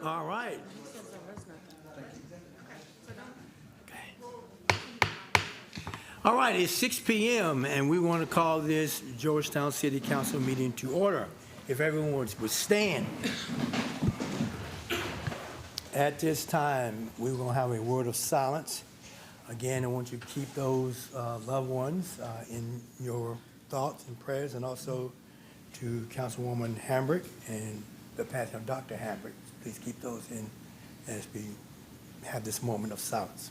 All right. All right, it's 6 p.m. and we want to call this Georgetown City Council meeting to order. If everyone would stand. At this time, we're going to have a word of silence. Again, I want you to keep those loved ones in your thoughts and prayers, and also to Councilwoman Hambrick and the passing of Dr. Hambrick. Please keep those in as we have this moment of silence.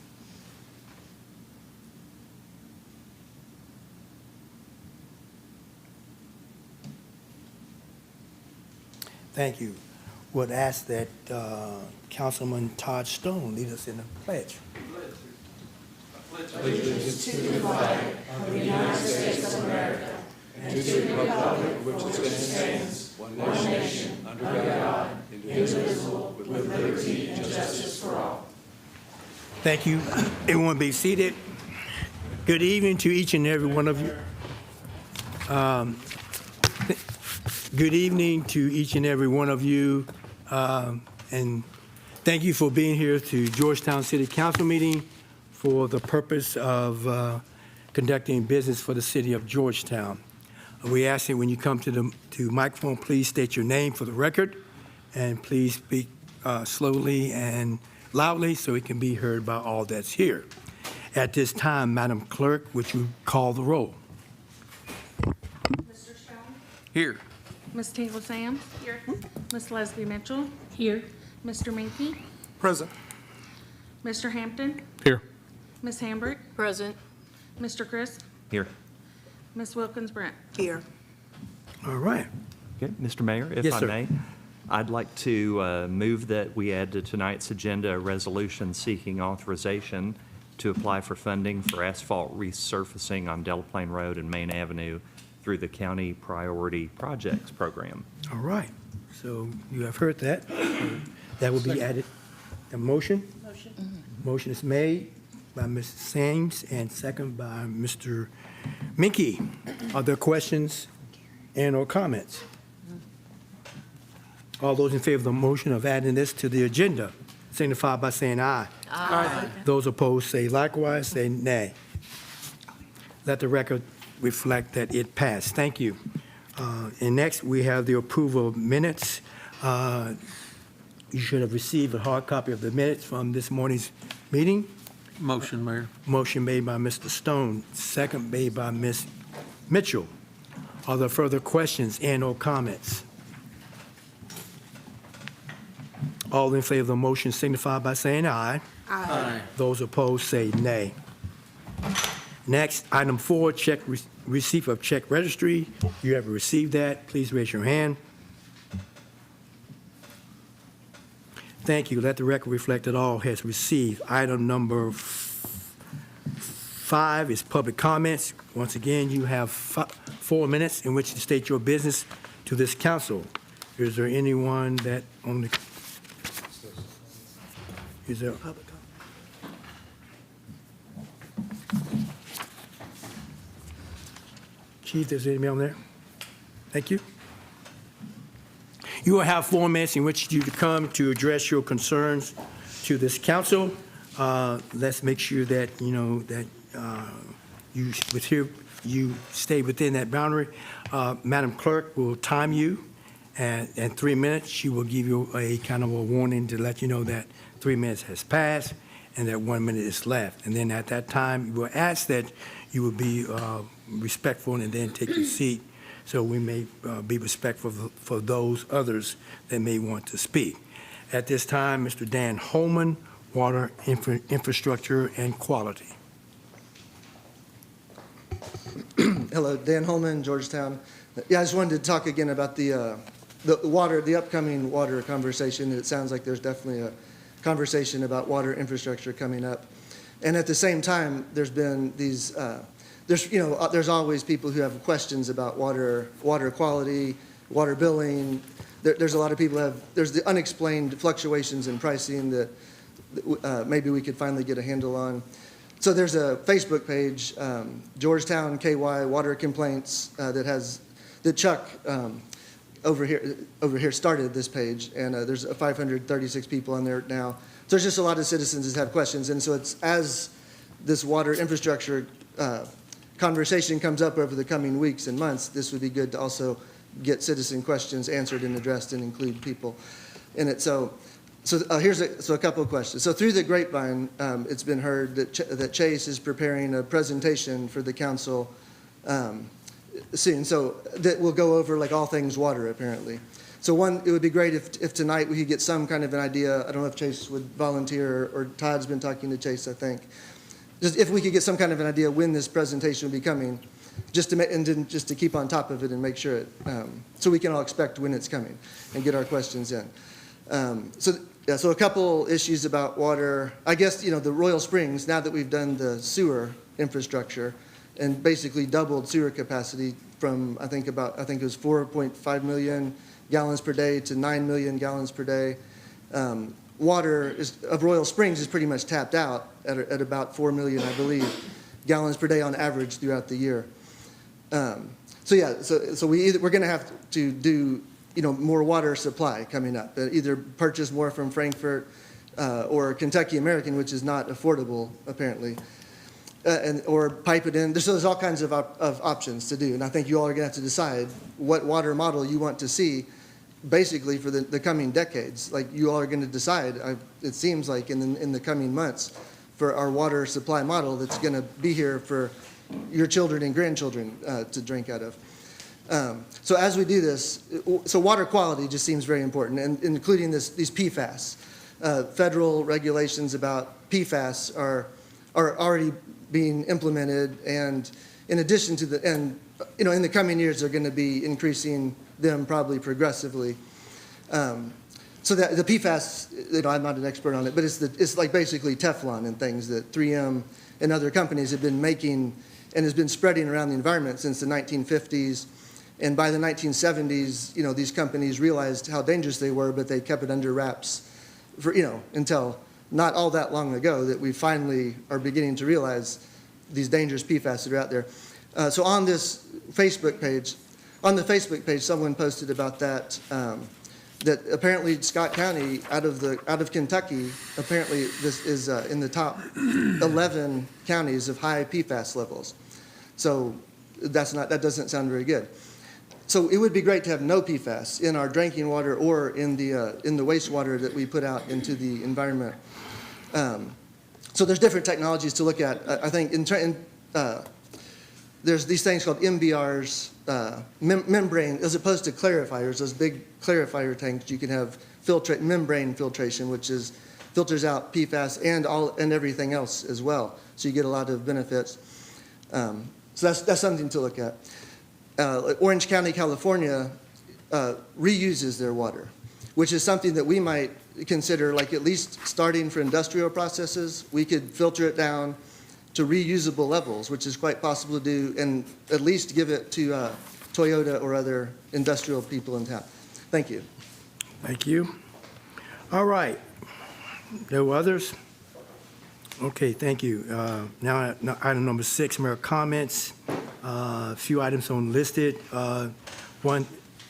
Thank you. Would ask that Councilman Todd Stone lead us in the pledge. Allegiance to the flag of the United States of America and to the republic which stands one nation under God, indivisible, with liberty and justice for all. Thank you. Everyone be seated. Good evening to each and every one of you. Good evening to each and every one of you. And thank you for being here to Georgetown City Council meeting for the purpose of conducting business for the city of Georgetown. We ask that when you come to the microphone, please state your name for the record, and please speak slowly and loudly so it can be heard by all that's here. At this time, Madam Clerk, would you call the roll? Mr. Stone? Here. Ms. Taylor Sams? Here. Ms. Leslie Mitchell? Here. Mr. Minke? Present. Mr. Hampton? Here. Ms. Hambrick? Present. Mr. Chris? Here. Ms. Wilkins Brent? Here. All right. Okay, Mr. Mayor, if Yes, I sir. may, I'd like to move that we add to tonight's agenda a resolution seeking authorization to apply for funding for asphalt resurfacing on Delaplane Road and Main Avenue through the County Priority Projects Program. All right. So you have heard that. That will be added. A motion? Motion is made by Mrs. Sams and second by Mr. Minke. Are there questions and/or comments? All those in favor of the motion of adding this to the agenda signify by saying aye. Aye. Those opposed say likewise, say nay. Let the record reflect that it passed. Thank you. And next, we have the approval of minutes. You should have received a hard copy of the minutes from this morning's meeting. Motion, Mayor. Motion made by Mr. Stone, second made by Ms. Mitchell. Are there further questions and/or comments? All in favor of the motion signify by saying aye. Aye. Those opposed say nay. Next, item 4, receipt of check registry. You have received that. Please raise your hand. Thank you. Let the record reflect that all has received. Item number 5 is public comments. Once again, you have 4 minutes in which to state your business to this council. Is there anyone that on the... Is there... Chief, is there anybody on there? Thank you. You will have 4 minutes in which you to come to address your concerns to this council. Let's make sure that, you know, that you stay within that boundary. Madam Clerk will time you, and in 3 minutes, she will give you a kind of a warning to let you know that 3 minutes has passed and that 1 minute is left. And then at that time, we will ask that you will be respectful and then take your seat, so we may be respectful for those others that may want to speak. At this time, Mr. Dan Holman, Water Infrastructure and Quality. Hello, Dan Holman, Georgetown. Yeah, I just wanted to talk again about the upcoming water conversation. It sounds like there's definitely a conversation about water infrastructure coming up. And at the same time, there's been these, there's always people who have questions about water quality, water billing. There's a lot of people there's the unexplained fluctuations in pricing that maybe we could finally get a handle on. So there's a Facebook page, Georgetown KY Water Complaints, that Chuck over here started this page, and there's 536 people on there now. So there's just a lot of citizens that have questions, and so it's as this water infrastructure conversation comes up over the coming weeks and months, this would be good to also get citizen questions answered and addressed and include people in it. So here's a couple of questions. So through the grapevine, it's been heard that Chase is preparing a presentation for the council soon. So that will go over like all things water, apparently. So it would be great if tonight we could get some kind of an idea. I don't know if Chase would volunteer, or Todd's been talking to Chase, I think. Just if we could get some kind of an idea when this presentation will be coming, just to keep on top of it and make sure so we can all expect when it's coming and get our questions in. So a couple issues about water. I guess, the Royal Springs, now that we've done the sewer infrastructure and basically doubled sewer capacity from, I think it was 4.5 million gallons per day to 9 million gallons per day. Water of Royal Springs is pretty much tapped out at about 4 million, I believe, gallons per day on average throughout the year. So we're going to have to do more water supply coming up. Either purchase more from Frankfurt or Kentucky American, which is not affordable apparently, or pipe it in. There's all kinds of options to do, and I think you all are going to have to decide what water model you want to see, basically for the coming decades. Like you all are going to decide. It seems like in the coming months, for our water supply model that's going to be here for your children and grandchildren to drink out of. So as we do this, so water quality just seems very important, and including these PFAS. Federal regulations about PFAS are already being implemented, and in addition to in the coming years, they're going to be increasing them probably progressively. So that the PFAS, I'm not an expert on it, but it's like basically Teflon and things that 3M and other companies have been making and has been spreading around the environment since the 1950s. And by the 1970s, these companies realized how dangerous they were, but they kept it under wraps for, until not all that long ago that we finally are beginning to realize these dangerous PFAS that are out there. So on this Facebook page, someone posted about that, that apparently Scott County, out of Kentucky, apparently this is in the top 11 counties of high PFAS levels. So that doesn't sound very good. So it would be great to have no PFAS in our drinking water or in the wastewater that we put out into the environment. So there's different technologies to look at. I think there's these things called MBRs, membrane, as opposed to clarifiers, those big clarifier tanks. You can have membrane filtration, which filters out PFAS and everything else as well. So you get a lot of benefits. So that's something to look at. Orange County, California, reuses their water, which is something that we might consider, like at least starting for industrial processes. We could filter it down to reusable levels, which is quite possible to do, and at least give it to Toyota or other industrial people in town. Thank you. Thank you. All right. No others? Okay, thank you. Now, item number 6, mayor comments. A few items on listed. One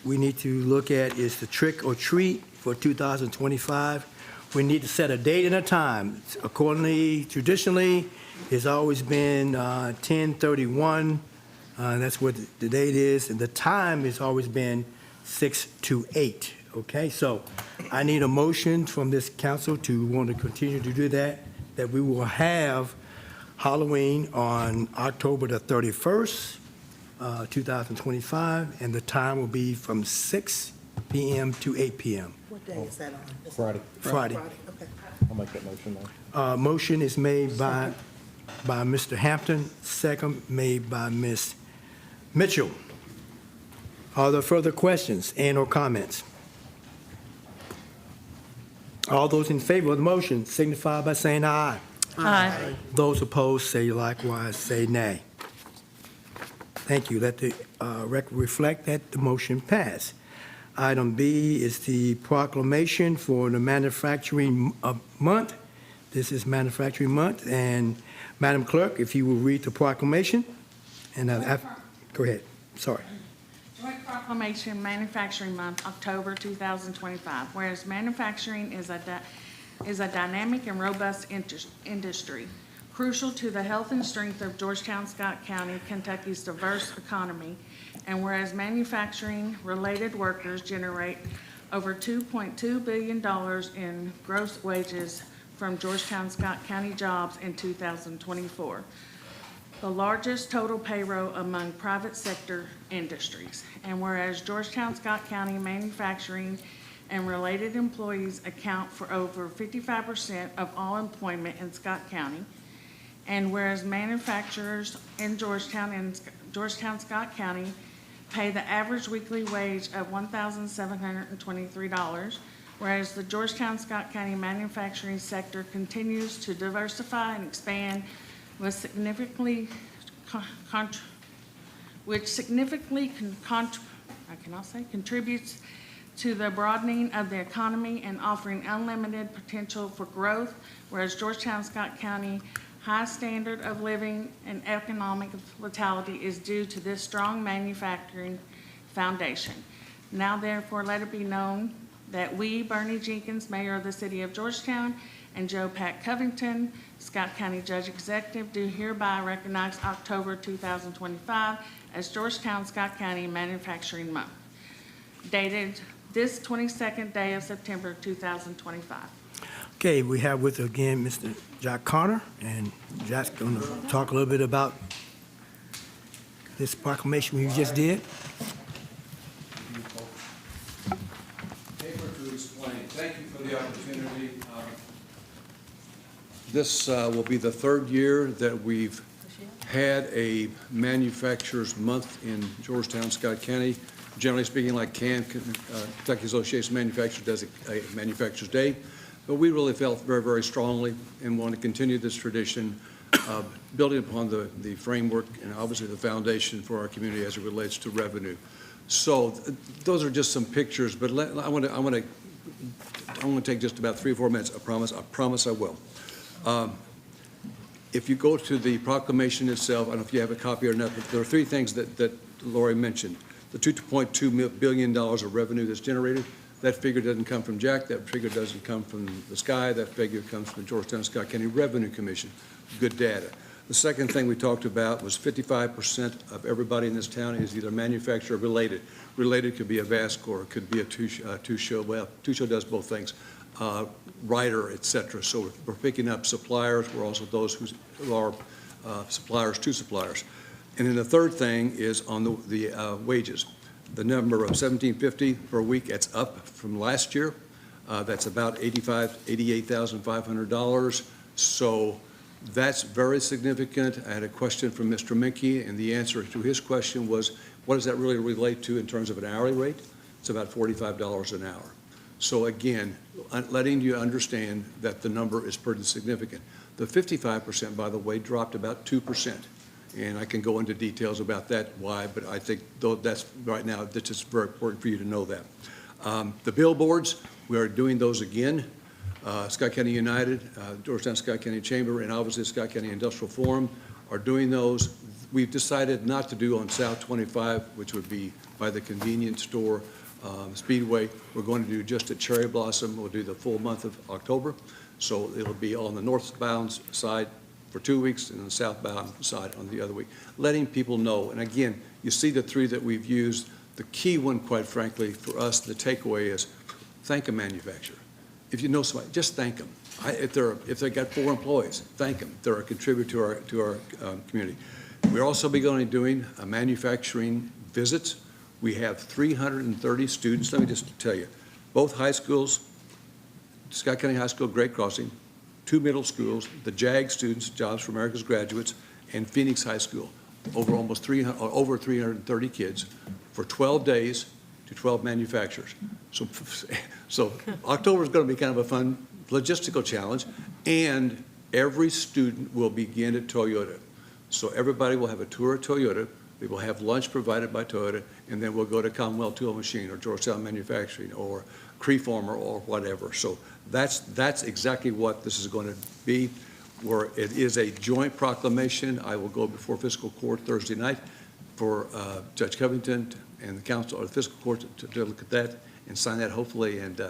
we need to look at is the trick or treat for 2025. We need to set a date and a time. Traditionally, it's always been 10/31. That's what the date is, and the time has always been 6 to 8. Okay, so I need a motion from this council to want to continue to do that we will have Halloween on October the 31st, 2025, and the time will be from 6 p.m. to 8 p.m. What day is that on? Friday. Friday. Okay. I'll make that motion now. Motion is made by Mr. Hampton, second made by Ms. Mitchell. Are there further questions and/or comments? All those in favor of the motion signify by saying aye. Aye. Those opposed say likewise, say nay. Thank you. Let the record reflect that the motion passed. Item B is the proclamation for the manufacturing month. This is Manufacturing Month, and Madam Clerk, if you will read the proclamation, and go ahead. Sorry. Joint Proclamation Manufacturing Month, October 2025. Whereas manufacturing is a dynamic and robust industry, crucial to the health and strength of Georgetown, Scott County, Kentucky's diverse economy. And whereas manufacturing-related workers generate over $2.2 billion in gross wages from Georgetown, Scott County jobs in 2024, the largest total payroll among private sector industries. And whereas Georgetown, Scott County manufacturing and related employees account for over 55% of all employment in Scott County, and whereas manufacturers in Georgetown and Georgetown, Scott County pay the average weekly wage of $1,723, whereas the Georgetown, Scott County manufacturing sector continues to diversify and expand with significantly contributes to the broadening of the economy and offering unlimited potential for growth, whereas Georgetown, Scott County high standard of living and economic vitality is due to this strong manufacturing foundation. Now therefore let it be known that we, Bernie Jenkins, Mayor of the City of Georgetown, and Joe Pat Covington, Scott County Judge Executive, do hereby recognize October 2025 as Georgetown, Scott County Manufacturing Month, dated this 22nd day of September 2025. Okay, we have with us again Mr. Jack Connor, and Jack's going to talk a little bit about this proclamation we just did. Paper to explain. Thank you for the opportunity. This will be the third year that we've had a Manufacturers Month in Georgetown, Scott County. Generally speaking, like Kentucky Association of Manufacturers does a Manufacturers Day. But we really felt very, very strongly and want to continue this tradition, building upon the framework and obviously the foundation for our community as it relates to revenue. So those are just some pictures, but I want to take just about 3 or 4 minutes. I promise I will. If you go to the proclamation itself, I don't know if you have a copy or not, but there are 3 things that Lori mentioned. The $2.2 billion of revenue that's generated. That figure doesn't come from Jack. That figure doesn't come from the sky. That figure comes from the Georgetown Scott County Revenue Commission. Good data. The second thing we talked about was 55% of everybody in this town is either manufacturer or related. Related could be a VASCOR, it could be a two-show. Well, two-show does both things. Writer, et cetera. So we're picking up suppliers. We're also those who are suppliers to suppliers. And then the third thing is on the wages. The number of $1,750 per week, that's up from last year. That's about $88,500. So that's very significant. I had a question from Mr. Minke, and the answer to his question was, what does that really relate to in terms of an hourly rate? It's about $45 an hour. So again, letting you understand that the number is pretty significant. The 55%, by the way, dropped about 2%. And I can go into details about that, why, but I think that's right now, that's just very important for you to know that. The billboards, we are doing those again. Scott County United, Georgetown Scott County Chamber, and obviously Scott County Industrial Forum are doing those. We've decided not to do on South 25, which would be by the convenience store, Speedway. We're going to do just at Cherry Blossom. We'll do the full month of October. So it'll be on the northbound side for 2 weeks and the southbound side on the other week, letting people know. And again, you see the 3 that we've used. The key one, quite frankly, for us, the takeaway is thank a manufacturer. If you know somebody, just thank them. If they got 4 employees, thank them. They're a contributor to our community. We're also going to be doing a manufacturing visits. We have 330 students. Let me just tell you, both high schools, Scott County High School, Great Crossing, 2 middle schools, the JAG students, Jobs for America's Graduates, and Phoenix High School. over 330 kids for 12 days to 12 manufacturers. So October is going to be kind of a fun logistical challenge, and every student will begin at Toyota. So everybody will have a tour at Toyota. We will have lunch provided by Toyota, and then we'll go to Commonwealth Tool Machine or Georgetown Manufacturing or Creeformer or whatever. So that's exactly what this is going to be, where it is a joint proclamation. I will go before fiscal court Thursday night for Judge Covington and the council, or the fiscal court, to look at that and sign that hopefully. And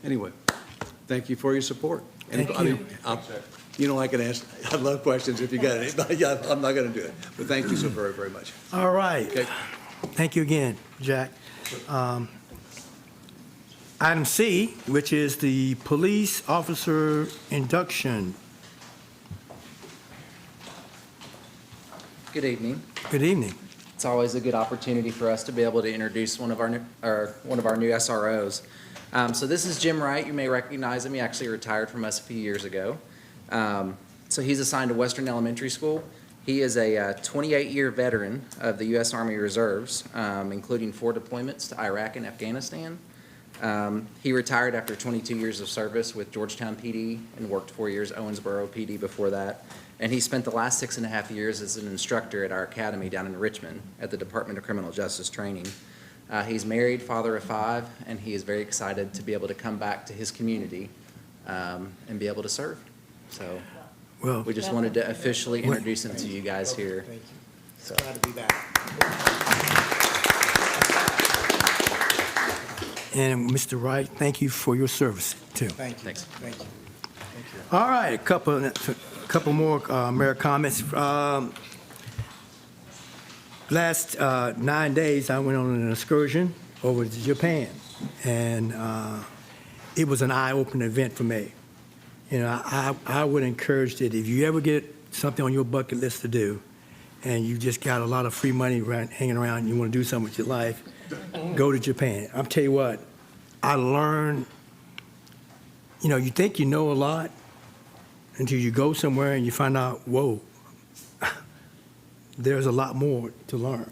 anyway, thank you for your support. And Thank I you. mean, you know, I can ask, I love questions if you got it. Yeah, I'm not going to do it. But thank you so very, very much. All right. Okay. Thank you again, Jack. Item C, which is the police officer induction. Good evening. Good evening. It's always a good opportunity for us to be able to introduce one of our new SROs. So this is Jim Wright. You may recognize him. He actually retired from us a few years ago. So he's assigned to Western Elementary School. He is a 28-year veteran of the U.S. Army Reserves, including 4 deployments to Iraq and Afghanistan. He retired after 22 years of service with Georgetown PD and worked 4 years Owensboro PD before that. And he spent the last 6.5 years as an instructor at our academy down in Richmond at the Department of Criminal Justice Training. He's married, father of 5, and he is very excited to be able to come back to his community and be able to serve. So Well, we just wanted to officially introduce him to you guys here. Thank you. It's glad to be back. and Mr. Wright, thank you for your service, too. Thank you. Thanks. Thank you. All right, a couple more mayor comments. Last 9 days, I went on an excursion over to Japan, and it was an eye-opening event for me. You know, I would encourage that if you ever get something on your bucket list to do, and you just got a lot of free money hanging around, and you want to do something with your life, go to Japan. I'll tell you what, I learned, you know, you think you know a lot until you go somewhere and you find out, whoa, there's a lot more to learn.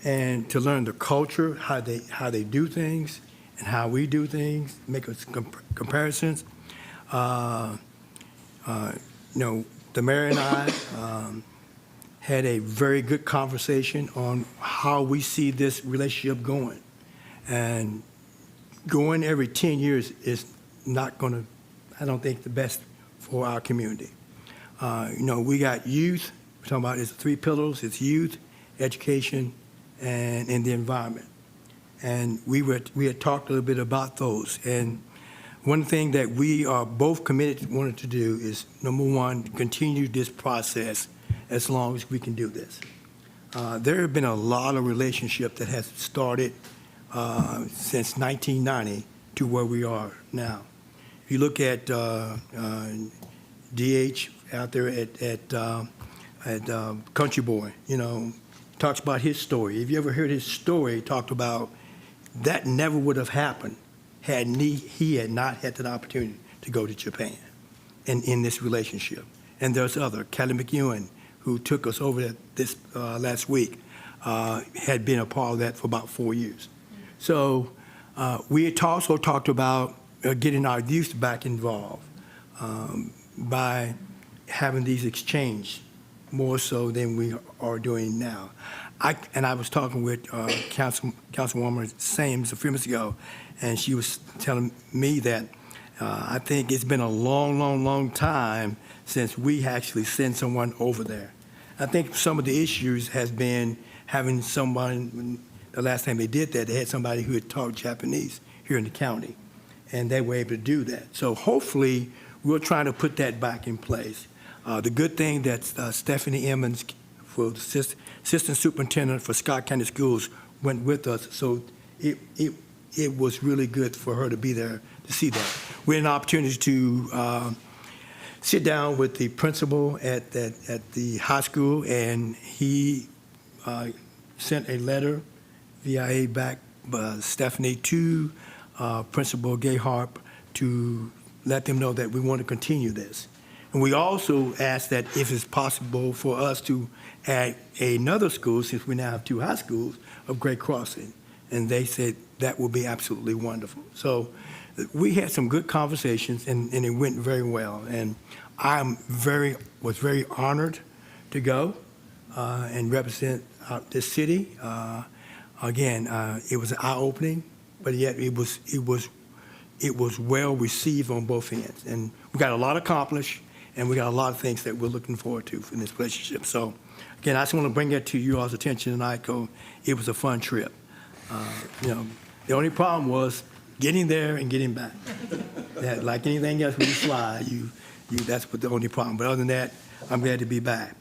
And to learn the culture, how they do things, and how we do things, make us comparisons. You know, the mayor and I had a very good conversation on how we see this relationship going. And going every 10 years is not going to, I don't think, the best for our community. You know, we got youth. We're talking about it's 3 pillars. It's youth, education, and the environment. And we had talked a little bit about those. And one thing that we are both wanted to do is, number one, continue this process as long as we can do this. There have been a lot of relationship that has started since 1990 to where we are now. If you look at DH out there at Country Boy, you know, talks about his story. If you ever heard his story, he talked about that never would have happened had he had not had that opportunity to go to Japan and in this relationship. And there's other. Kelly McEwen, who took us over this last week, had been a part of that for about 4 years. So we had also talked about getting our youth back involved by having these exchange more so than we are doing now. I was talking with Councilwoman Sames a few minutes ago, and she was telling me that I think it's been a long, long, long time since we actually sent someone over there. I think some of the issues has been having someone, the last time they did that, they had somebody who had taught Japanese here in the county, and they were able to do that. So hopefully, we're trying to put that back in place. The good thing that Stephanie Emmons, for the assistant superintendent for Scott County Schools, went with us, so it was really good for her to be there to see that. We had an opportunity to sit down with the principal at the high school, and he sent a letter via back Stephanie to Principal Gayharp to let them know that we want to continue this. And we also asked that if it's possible for us to add another school, since we now have 2 high schools, of Great Crossing. And they said that would be absolutely wonderful. So we had some good conversations, and it went very well. And was very honored to go and represent this city. Again, it was eye-opening, but yet it was well received on both ends. And we got a lot accomplished, and we got a lot of things that we're looking forward to in this relationship. So, again, I just want to bring that to you all's attention tonight, because it was a fun trip. The only problem was getting there and getting back. That, like anything else, when you fly, that's what the only problem. But other than that, I'm glad to be back.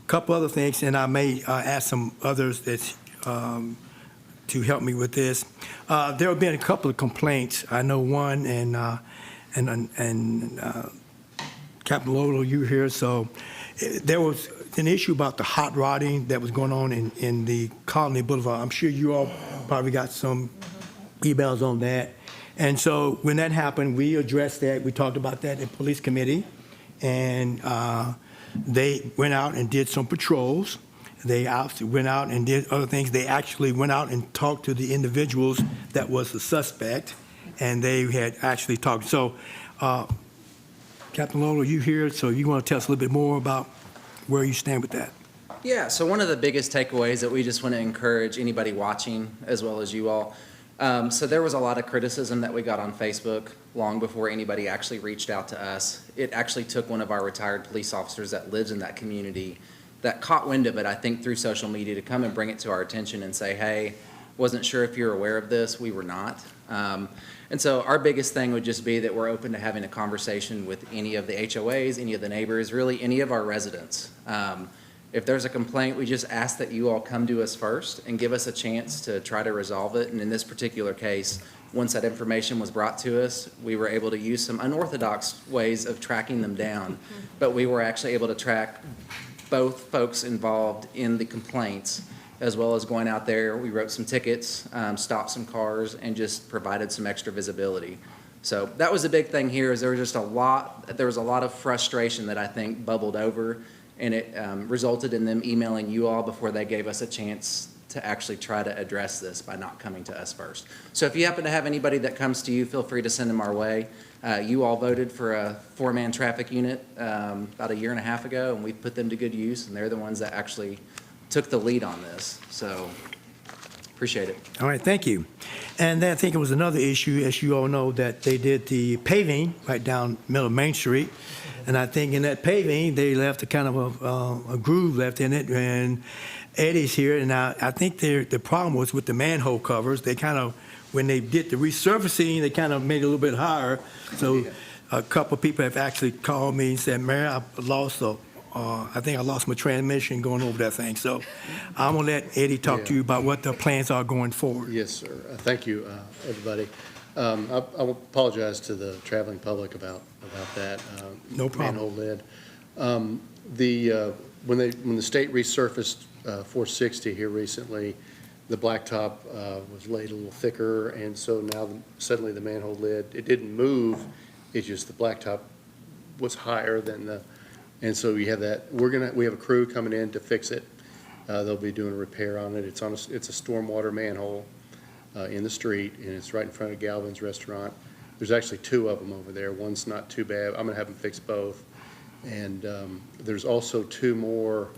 Couple other things, and I may ask some others that to help me with this. There have been a couple of complaints. I know one, and Captain Lolo, you were here, so there was an issue about the hot rodding that was going on in the Colony Boulevard. I'm sure you all probably got some emails on that. And so when that happened, we addressed that. We talked about that in police committee, and they went out and did some patrols. They went out and did other things. They actually went out and talked to the individuals that was the suspect, and they had actually talked. So, Captain Lolo, you here, so you want to tell us a little bit more about where you stand with that? Yeah, so one of the biggest takeaways that we just want to encourage anybody watching, as well as you all, so there was a lot of criticism that we got on Facebook long before anybody actually reached out to us. It actually took one of our retired police officers that lives in that community that caught wind of it, I think, through social media to come and bring it to our attention and say, hey, wasn't sure if you're aware of this. We were not. And so our biggest thing would just be that we're open to having a conversation with any of the HOAs, any of the neighbors, really any of our residents. If there's a complaint, we just ask that you all come to us first and give us a chance to try to resolve it. And in this particular case, once that information was brought to us, we were able to use some unorthodox ways of tracking them down. But we were actually able to track both folks involved in the complaints, as well as going out there. We wrote some tickets, stopped some cars, and just provided some extra visibility. So that was the big thing here, is there was a lot of frustration that I think bubbled over, and it resulted in them emailing you all before they gave us a chance to actually try to address this by not coming to us first. So if you happen to have anybody that comes to you, feel free to send them our way. You all voted for a 4-man traffic unit about 1.5 years ago, and we put them to good use, and they're the ones that actually took the lead on this. So appreciate it. All right, thank you. And then I think it was another issue, as you all know, that they did the paving right down middle of Main Street. And I think in that paving, they left a kind of a groove left in it. And Eddie's here, and I think the problem was with the manhole covers. They kind of, when they did the resurfacing, they kind of made it a little bit higher. So a couple of people have actually called me and said, Mayor, I think I lost my transmission going over that thing. So I'm going to let Eddie talk to you about what the plans are going forward. Yes, sir. Thank you, everybody. I apologize to the traveling public about that. No problem. Manhole lid. When the state resurfaced 460 here recently, the blacktop was laid a little thicker, and so now suddenly the manhole lid, it didn't move. It's just the blacktop was higher than the. And so we have that. We have a crew coming in to fix it. They'll be doing a repair on it. It's a stormwater manhole in the street, and it's right in front of Galvin's restaurant. There's actually 2 of them over there. One's not too bad. I'm gonna have them fix both. And there's also 2 more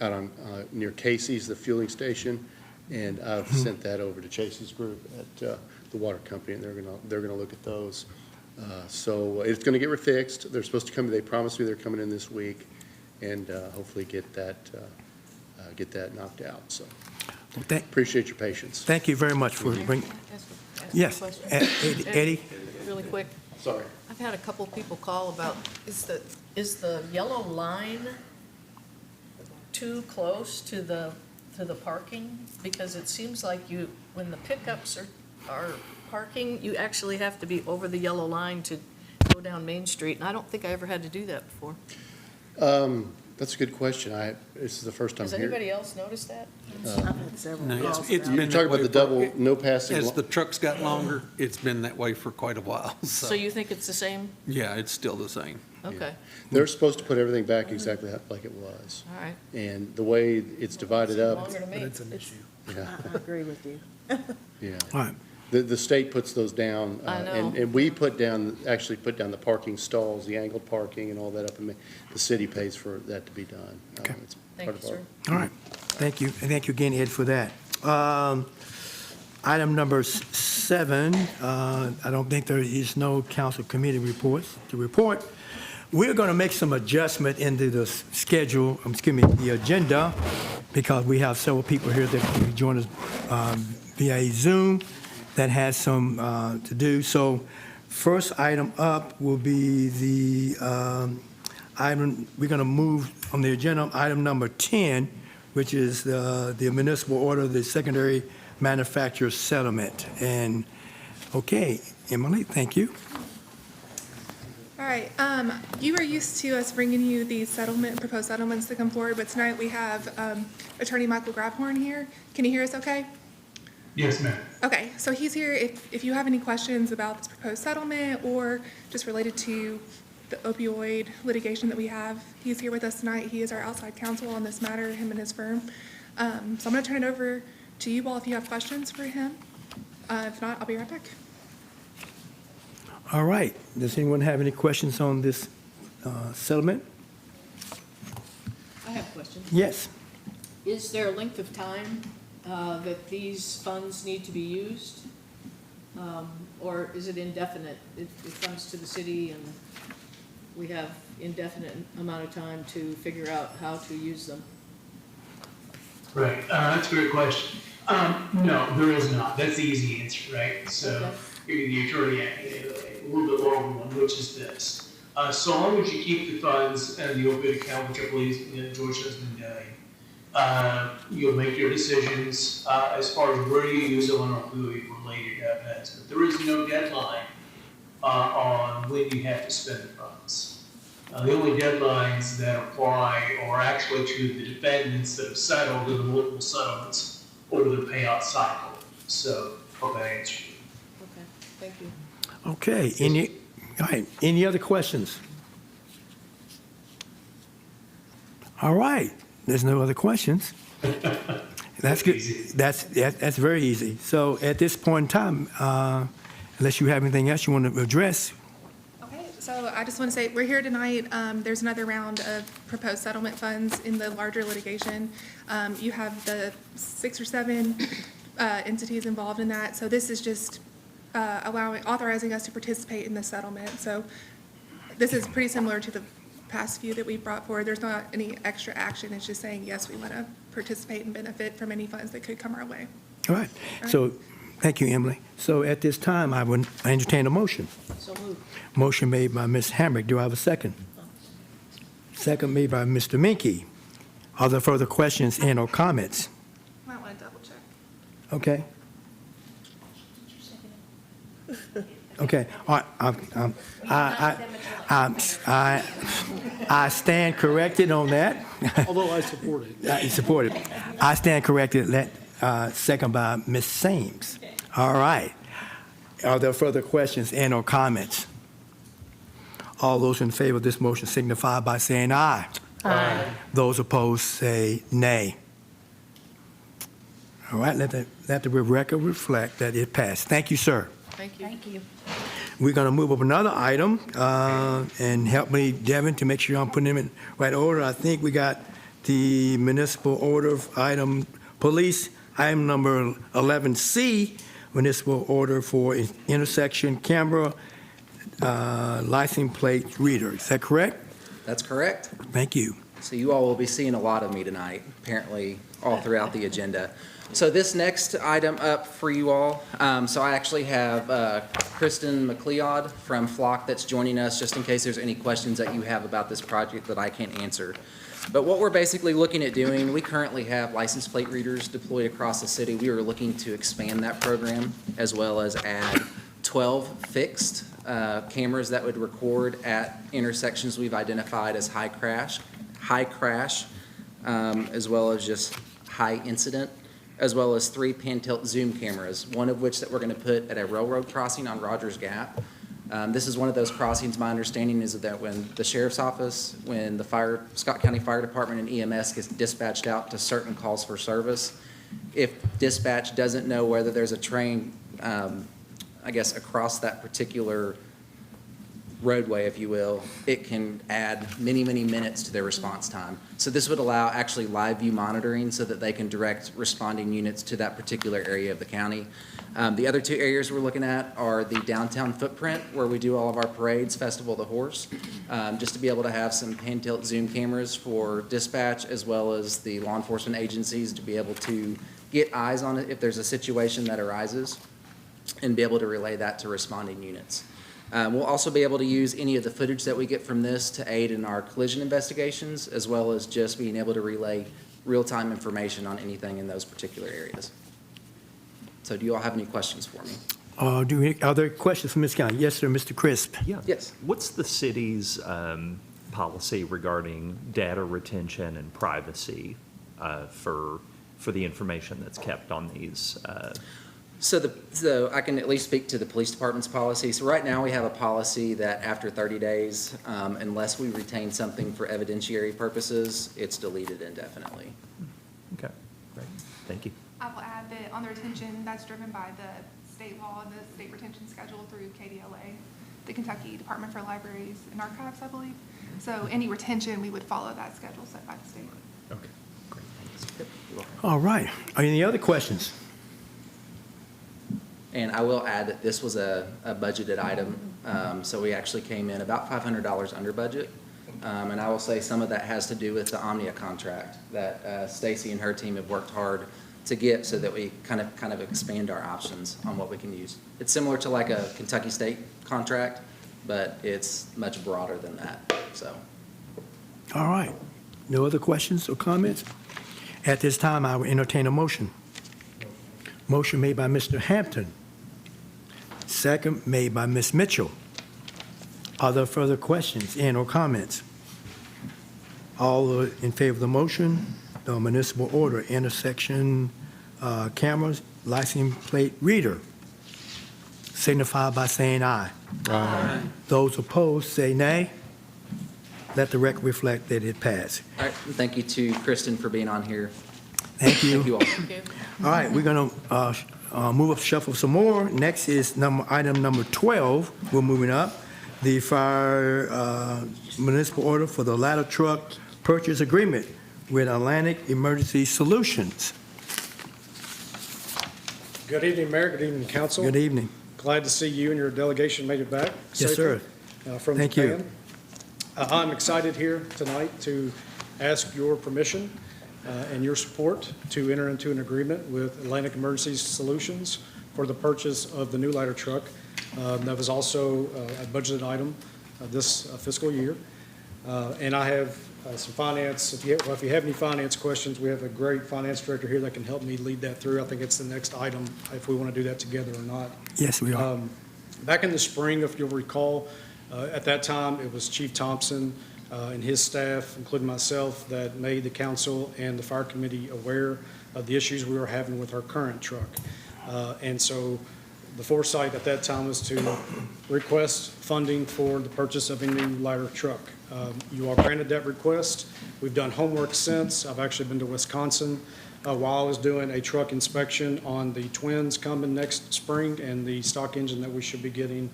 out on near Casey's, the fueling station, and I've sent that over to Chase's group at the water company, and they're gonna look at those. So it's going to get fixed. They're supposed to come. They promised me they're coming in this week, and hopefully get that knocked out. So appreciate your patience. Thank you very much for bringing. Yes, Eddie. Really quick. Sorry. I've had a couple people call about, is the yellow line too close to the parking? Because it seems like when the pickups are parking, you actually have to be over the yellow line to go down Main Street, and I don't think I ever had to do that before. That's a good question. This is the first time Has here. anybody else noticed that? I've had several. No, calls it's about been You're that talking about way the for- double, no passing. As the trucks got longer, it's been that way for quite a while, So so, you think it's the same? yeah, it's still the same. Okay, They're supposed to put everything back exactly like it was. all right. And the way it's divided up, Longer to me. yeah, I agree with you. yeah. All right. The state puts those down. I know. And we actually put down the parking stalls, the angled parking and all that up. And the city pays for that to be done. Okay. It's Thank part you, of sir. our- All right. Thank you. And thank you again, Ed, for that. Item number 7, I don't think there is no council committee reports to report. We're going to make some adjustment into the schedule, the agenda, because we have several people here that will join us via Zoom that has some to do. So first item up will be the item, we're going to move on the agenda, item number 10, which is the municipal order, the secondary manufacturer settlement. And, okay, Emily, thank you. All right, you are used to us bringing you these proposed settlements to come forward, but tonight we have Attorney Michael Grabhorn here. Can you hear us okay? Yes, ma'am. Okay, so he's here if you have any questions about this proposed settlement or just related to the opioid litigation that we have. He's here with us tonight. He is our outside counsel on this matter, him and his firm. So I'm going to turn it over to you all if you have questions for him. If not, I'll be right back. All right. Does anyone have any questions on this settlement? I have a question. Yes. Is there a length of time that these funds need to be used? Or is it indefinite? It comes to the city and we have indefinite amount of time to figure out how to use them? Right, that's a great question. No, there is not. That's the easy answer, right? So, here's the attorney, a little bit longer one, which is this. So long as you keep the funds and the opioid account, which I believe George has been doing, you'll make your decisions as far as where you use them on opioid-related events. But there is no deadline on when you have to spend the funds. The only deadlines that apply are actually to the defendants that have settled in the multiple settlements over their payout cycle. So, hope that answers you. Okay, thank you. Okay. All right. Any other questions? All right. There's no other questions. That's good. Easy. That's very easy. So at this point in time, unless you have anything else you want to address. Okay, so I just want to say, we're here tonight. There's another round of proposed settlement funds in the larger litigation. You have the 6 or 7 entities involved in that. So this is just authorizing us to participate in the settlement. So this is pretty similar to the past few that we brought forward. There's not any extra action. It's just saying, yes, we want to participate and benefit from any funds that could come our way. All right. So, thank you, Emily. So at this time, I entertain a motion. So moved. Motion made by Ms. Hamrick. Do I have a second? Second made by Mr. Minke. Are there further questions and or comments? Might want to double check. Okay. Okay. All right. I stand corrected on that. Although I support it. You support it. I stand corrected. Second by Ms. Sames. All right. Are there further questions and or comments? All those in favor of this motion signify by saying aye. Aye. Those opposed say nay. All right. Let the record reflect that it passed. Thank you, sir. Thank you. Thank you. We're going to move up another item, and help me, Devin, to make sure I'm putting them in right order. I think we got the municipal order item, police, item number 11C, municipal order for intersection camera license plate reader. Is that correct? That's correct. Thank you. So you all will be seeing a lot of me tonight, apparently all throughout the agenda. So this next item up for you all, so I actually have Kristen McLeod from Flock that's joining us, just in case there's any questions that you have about this project that I can't answer. But what we're basically looking at doing, we currently have license plate readers deployed across the city. We are looking to expand that program as well as add 12 fixed cameras that would record at intersections we've identified as high high crash, as well as just high incident, as well as 3 pan-tilt zoom cameras, one of which that we're going to put at a railroad crossing on Rogers Gap. This is one of those crossings, my understanding is that when the sheriff's office, when the Scott County Fire Department and EMS gets dispatched out to certain calls for service, if dispatch doesn't know whether there's a train, I guess, across that particular roadway, if you will, it can add many, many minutes to their response time. So this would allow actually live view monitoring so that they can direct responding units to that particular area of the county. The other 2 areas we're looking at are the downtown footprint, where we do all of our parades, Festival of the Horse, just to be able to have some pan-tilt zoom cameras for dispatch, as well as the law enforcement agencies to be able to get eyes on it if there's a situation that arises, and be able to relay that to responding units. We'll also be able to use any of the footage that we get from this to aid in our collision investigations, as well as just being able to relay real-time information on anything in those particular areas. So do you all have any questions for me? Are there questions from Ms. County? Yes, sir, Mr. Crisp. Yeah. Yes. What's the city's policy regarding data retention and privacy for the information that's kept on these? So I can at least speak to the police department's policy. So right now, we have a policy that after 30 days, unless we retain something for evidentiary purposes, it's deleted indefinitely. Okay, great, thank you. I will add that on the retention, that's driven by the state law, the state retention schedule through KDLA, the Kentucky Department for Libraries and Archives, I believe. So any retention, we would follow that schedule set by the state. Okay, great, thanks. All right. Are any other questions? And I will add that this was a budgeted item, so we actually came in about $500 under budget. And I will say some of that has to do with the Omnia contract that Stacy and her team have worked hard to get, so that we kind of expand our options on what we can use. It's similar to like a Kentucky State contract, but it's much broader than that, so. All right. No other questions or comments? At this time, I will entertain a motion. Motion made by Mr. Hampton. Second made by Ms. Mitchell. Are there further questions and/or comments? All in favor of the motion, the municipal order, intersection cameras, license plate reader, signify by saying aye. Aye. Those opposed, say nay. Let the record reflect that it passed. All right, and thank you to Kristen for being on here. Thank you. Thank you all. All right, we're going to move up, shuffle some more. Next is item number 12. We're moving up. The fire municipal order for the ladder truck purchase agreement with Atlantic Emergency Solutions. Good evening, Mayor. Good evening, Council. Good evening. Glad to see you and your delegation made it back Yes, sir. safely, from Thank you. Japan. I'm excited here tonight to ask your permission and your support to enter into an agreement with Atlantic Emergency Solutions for the purchase of the new ladder truck. That was also a budgeted item this fiscal year. And I have some finance, if you have any finance questions, we have a great finance director here that can help me lead that through. I think it's the next item, if we want to do that together or not. Yes, we are. Back in the spring, if you'll recall, at that time, it was Chief Thompson and his staff, including myself, that made the council and the fire committee aware of the issues we were having with our current truck. And so the foresight at that time was to request funding for the purchase of a new ladder truck. You all granted that request. We've done homework since. I've actually been to Wisconsin while I was doing a truck inspection on the twins coming next spring and the stock engine that we should be getting.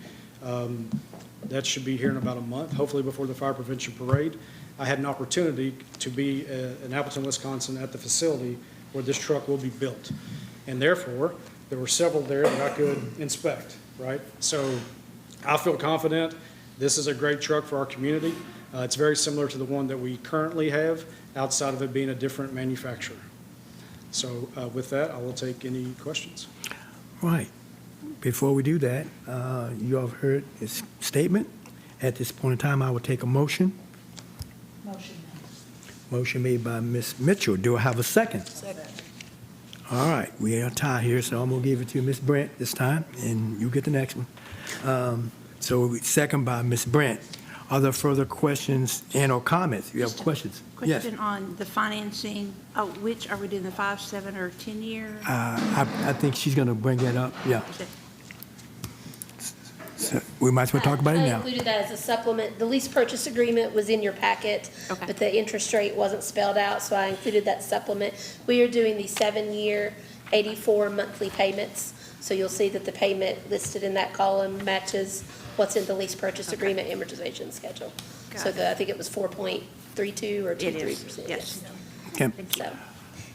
That should be here in about a month, hopefully before the fire prevention parade. I had an opportunity to be in Appleton, Wisconsin at the facility where this truck will be built. And therefore, there were several there that I could inspect, right? So I feel confident. This is a great truck for our community. It's very similar to the one that we currently have, outside of it being a different manufacturer. So with that, I will take any questions. Right. Before we do that, you all have heard his statement. At this point in time, I will take a motion. Motion made by Ms. Mitchell. Do I have a second? Second. All right, we are tied here, so I'm going to give it to Ms. Brent this time, and you get the next one. So second by Ms. Brent. Are there further questions and/or comments? You have Just a questions? Yes. Question on the financing, which, are we doing the 5, 7, or 10-year? I think she's going to bring that up, yeah. So we might as well talk about it I now. included that as a supplement. The lease purchase agreement was in your packet, Okay. but the interest rate wasn't spelled out, so I included that supplement. We are doing the 7-year, 84 monthly payments, so you'll see that the payment listed in that column matches what's in the lease purchase agreement amortization schedule. So I think it was 4.32 or It is, 23%. yes. Okay. So,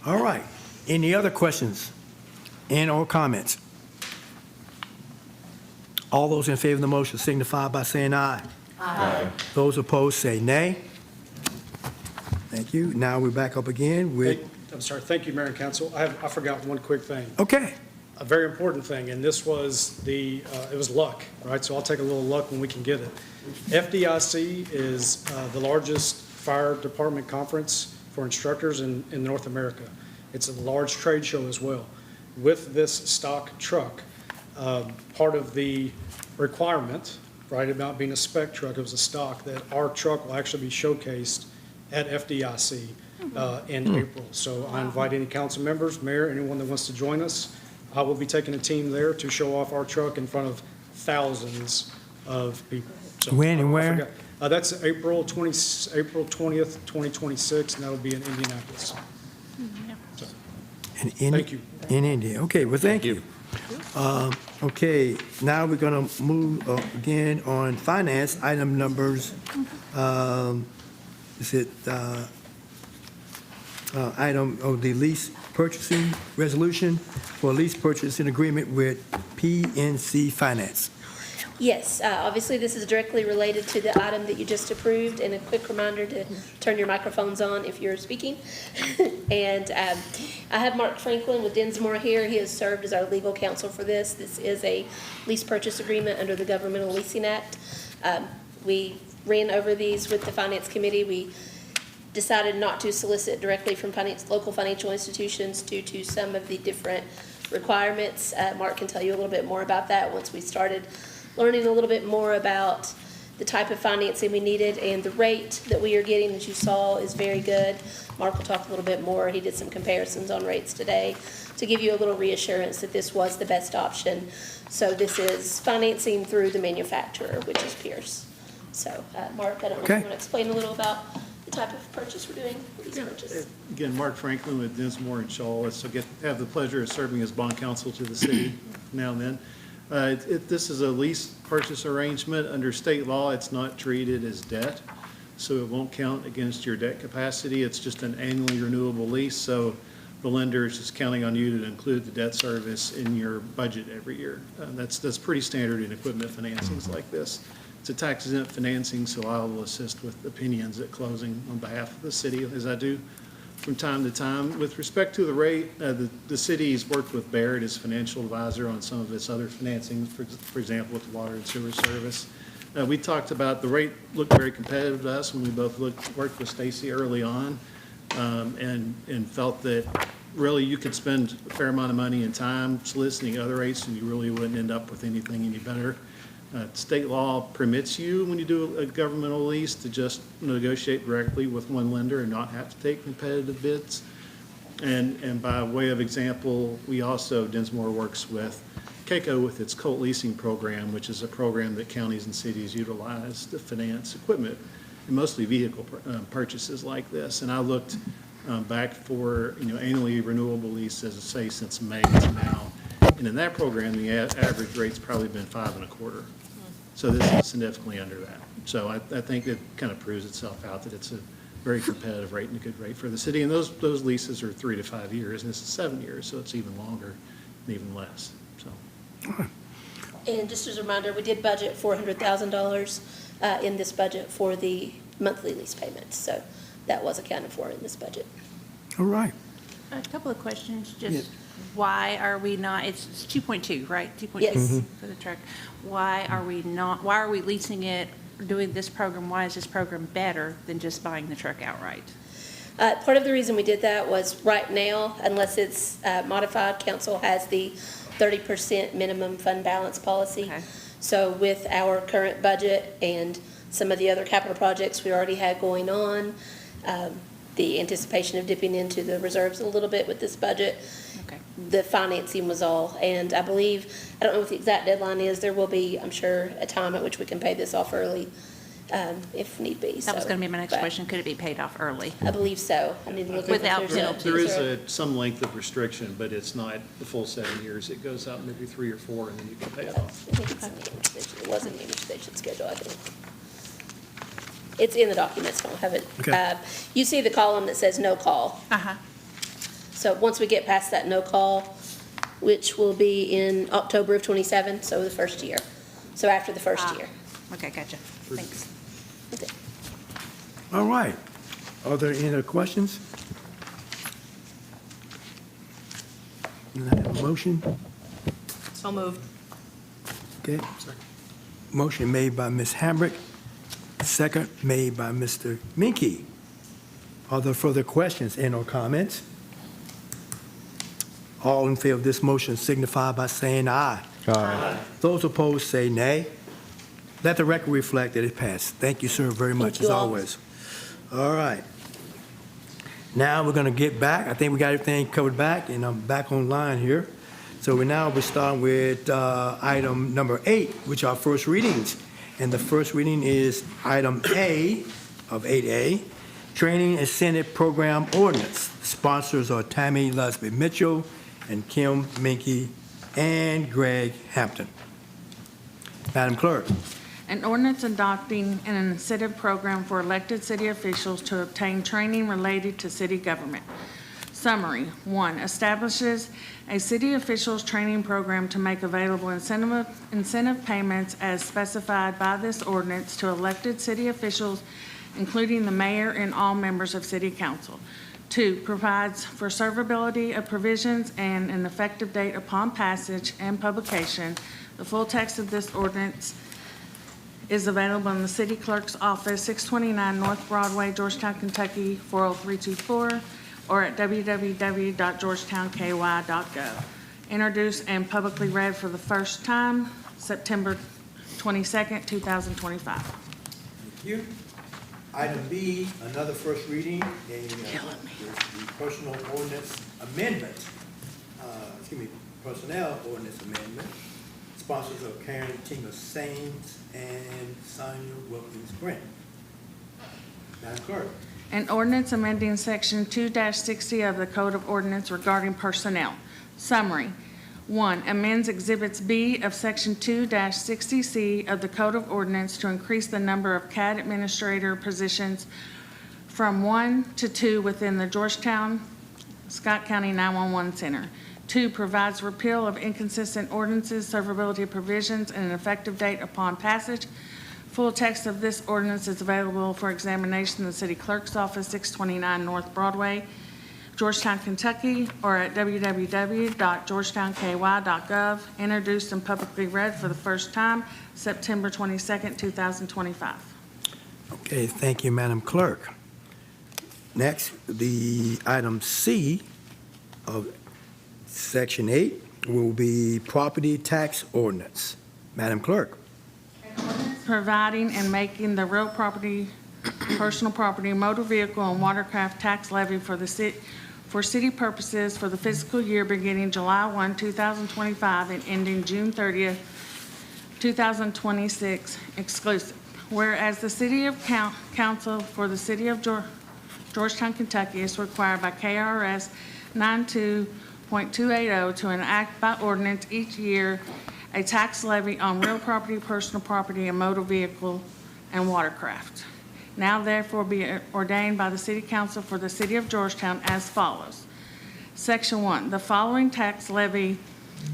All right. Any other questions and/or comments? All those in favor of the motion signify by saying aye. Aye. Those opposed say nay. Thank you. Now we're back up again with, I'm sorry, thank you, Mayor and Council. I forgot one quick thing, okay, a very important thing, and this was it was luck, right? So I'll take a little luck when we can get it. FDIC is the largest fire department conference for instructors in North America. It's a large trade show as well. With this stock truck, part of the requirement, right, about being a spec truck, it was a stock, that our truck will actually be showcased at FDIC in April. So I invite any council members, mayor, anyone that wants to join us. I will be taking a team there to show off our truck in front of thousands of people. So, When and I where? forgot. That's April 20th, 2026, and that'll be in Indianapolis. Thank you. In India. Okay, well, thank you. Okay, now we're going to move again on finance, item numbers. Is it item of the lease purchasing resolution for lease purchasing agreement with PNC Finance? yes, obviously, this is directly related to the item that you just approved, and a quick reminder to turn your microphones on if you're speaking. And I have Mark Franklin with Dinsmore here. He has served as our legal counsel for this. This is a lease purchase agreement under the Governmental Leasing Act. We ran over these with the Finance Committee. We decided not to solicit directly from local financial institutions due to some of the different requirements. Mark can tell you a little bit more about that once we started learning a little bit more about the type of financing we needed, and the rate that we are getting, as you saw, is very good. Mark will talk a little bit more. He did some comparisons on rates today to give you a little reassurance that this was the best option. So this is financing through the manufacturer, which is Pierce. So, Mark, I don't know if you Okay. want to explain a little about the type of purchase we're doing, lease purchase. Again, Mark Franklin with Dinsmore and Shaw. Have the pleasure of serving as bond counsel to the city now and then. This is a lease purchase arrangement. Under state law, it's not treated as debt, so it won't count against your debt capacity. It's just an annually renewable lease, so the lender is just counting on you to include the debt service in your budget every year. That's pretty standard in equipment financings like this. It's a tax-exempt financing, so I will assist with opinions at closing on behalf of the city, as I do from time to time. With respect to the rate, the city's worked with Barrett as financial advisor on some of its other financings, for example, with the water and sewer service. We talked about the rate looked very competitive to us when we both worked with Stacy early on, and felt that really you could spend a fair amount of money and time soliciting other rates, and you really wouldn't end up with anything any better. State law permits you, when you do a governmental lease, to just negotiate directly with one lender and not have to take competitive bids. And by way of example, we also, Dinsmore works with CAECO with its colt leasing program, which is a program that counties and cities utilize to finance equipment, and mostly vehicle purchases like this. And I looked back for, annually renewable leases, say, since May to now. And in that program, the average rate's probably been 5.25. So this is significantly under that. So I think it kind of proves itself out that it's a very competitive rate and a good rate for the city. And those leases are 3 to 5 years, and this is 7 years, so it's even longer and even less, so. And just as a reminder, we did budget $400,000 in this budget for the monthly lease payments. So that was accounted for in this budget. All right. A couple of questions, just why are we not, it's 2.2, right? 2.2 Yes. for the truck. Why are we leasing it, doing this program? Why is this program better than just buying the truck outright? Part of the reason we did that was right now, unless it's modified, council has the 30% minimum fund balance policy. Okay. So with our current budget and some of the other capital projects we already had going on, the anticipation of dipping into the reserves a little bit with this budget. Okay. The financing was all, and I believe, I don't know what the exact deadline is, there will be, I'm sure, a time at which we can pay this off early, if need be. That was So, going to be my next but question. Could it be paid off early? I believe so. I need to look at Without if there's a- penalties. There is some length of restriction, but it's not the full 7 years. It goes out maybe 3 or 4, and then you can pay it off. I think it's in the amortization. It was in the amortization schedule, I think. It's in the documents, don't have it. Okay. You see the column that says no call. Uh-huh. So once we get past that no call, which will be in October of '27, so the first year. So after the first year. Okay, gotcha. Thanks. Okay. All right. Are there any other questions? Motion? So moved. Okay. Motion made by Ms. Hambrick, second made by Mr. Minke. Are there further questions and/or comments? All in favor of this motion signify by saying aye. Aye. Those opposed say nay. Let the record reflect that it passed. Thank you, sir, very much, Thank you as all. always. All right. Now we're going to get back. I think we got everything covered back, and I'm back online here. So we're starting with item number 8, which are first readings. And the first reading is item A of 8A, Training Incentive Program Ordinance. Sponsors are Tammy Lusby Mitchell and Kim Minke and Greg Hampton. Madam Clerk. An ordinance adopting an incentive program for elected city officials to obtain training related to city government. Summary. 1, establishes a city officials training program to make available incentive payments as specified by this ordinance to elected city officials, including the mayor and all members of city council. 2, provides for servability of provisions and an effective date upon passage and publication. The full text of this ordinance is available in the city clerk's office, 629 North Broadway, Georgetown, Kentucky, 40324, or at www.georgetownky.gov. Introduced and publicly read for the first time, September 22nd, 2025. Thank you. Item B, another first reading, the personal ordinance amendment, personnel ordinance amendment. Sponsors are Karen Tinga Sains and Sonia Wilkins Grant. Madam Clerk. An ordinance amending Section 2-60 of the Code of Ordinance regarding personnel. Summary. 1, amends Exhibits B of Section 2-60C of the Code of Ordinance to increase the number of CAD administrator positions from 1 to 2 within the Georgetown, Scott County 911 Center. 2, provides repeal of inconsistent ordinances, severability of provisions, and an effective date upon passage. Full text of this ordinance is available for examination in the city clerk's office, 629 North Broadway, Georgetown, Kentucky, or at www.georgetownky.gov. Introduced and publicly read for the first time, September 22nd, 2025. Okay, thank you, Madam Clerk. Next, the item C of Section 8 will be property tax ordinance. Madam Clerk. Providing and making the real property, personal property, motor vehicle, and watercraft tax levy for the city purposes for the fiscal year beginning July 1, 2025 and ending June 30th, 2026 exclusive. Whereas the City of Council for the City of Georgetown, Kentucky is required by KRS 92.280 to enact by ordinance each year a tax levy on real property, personal property, and motor vehicle and watercraft. Now therefore be ordained by the City Council for the City of Georgetown as follows. Section 1, the following tax levy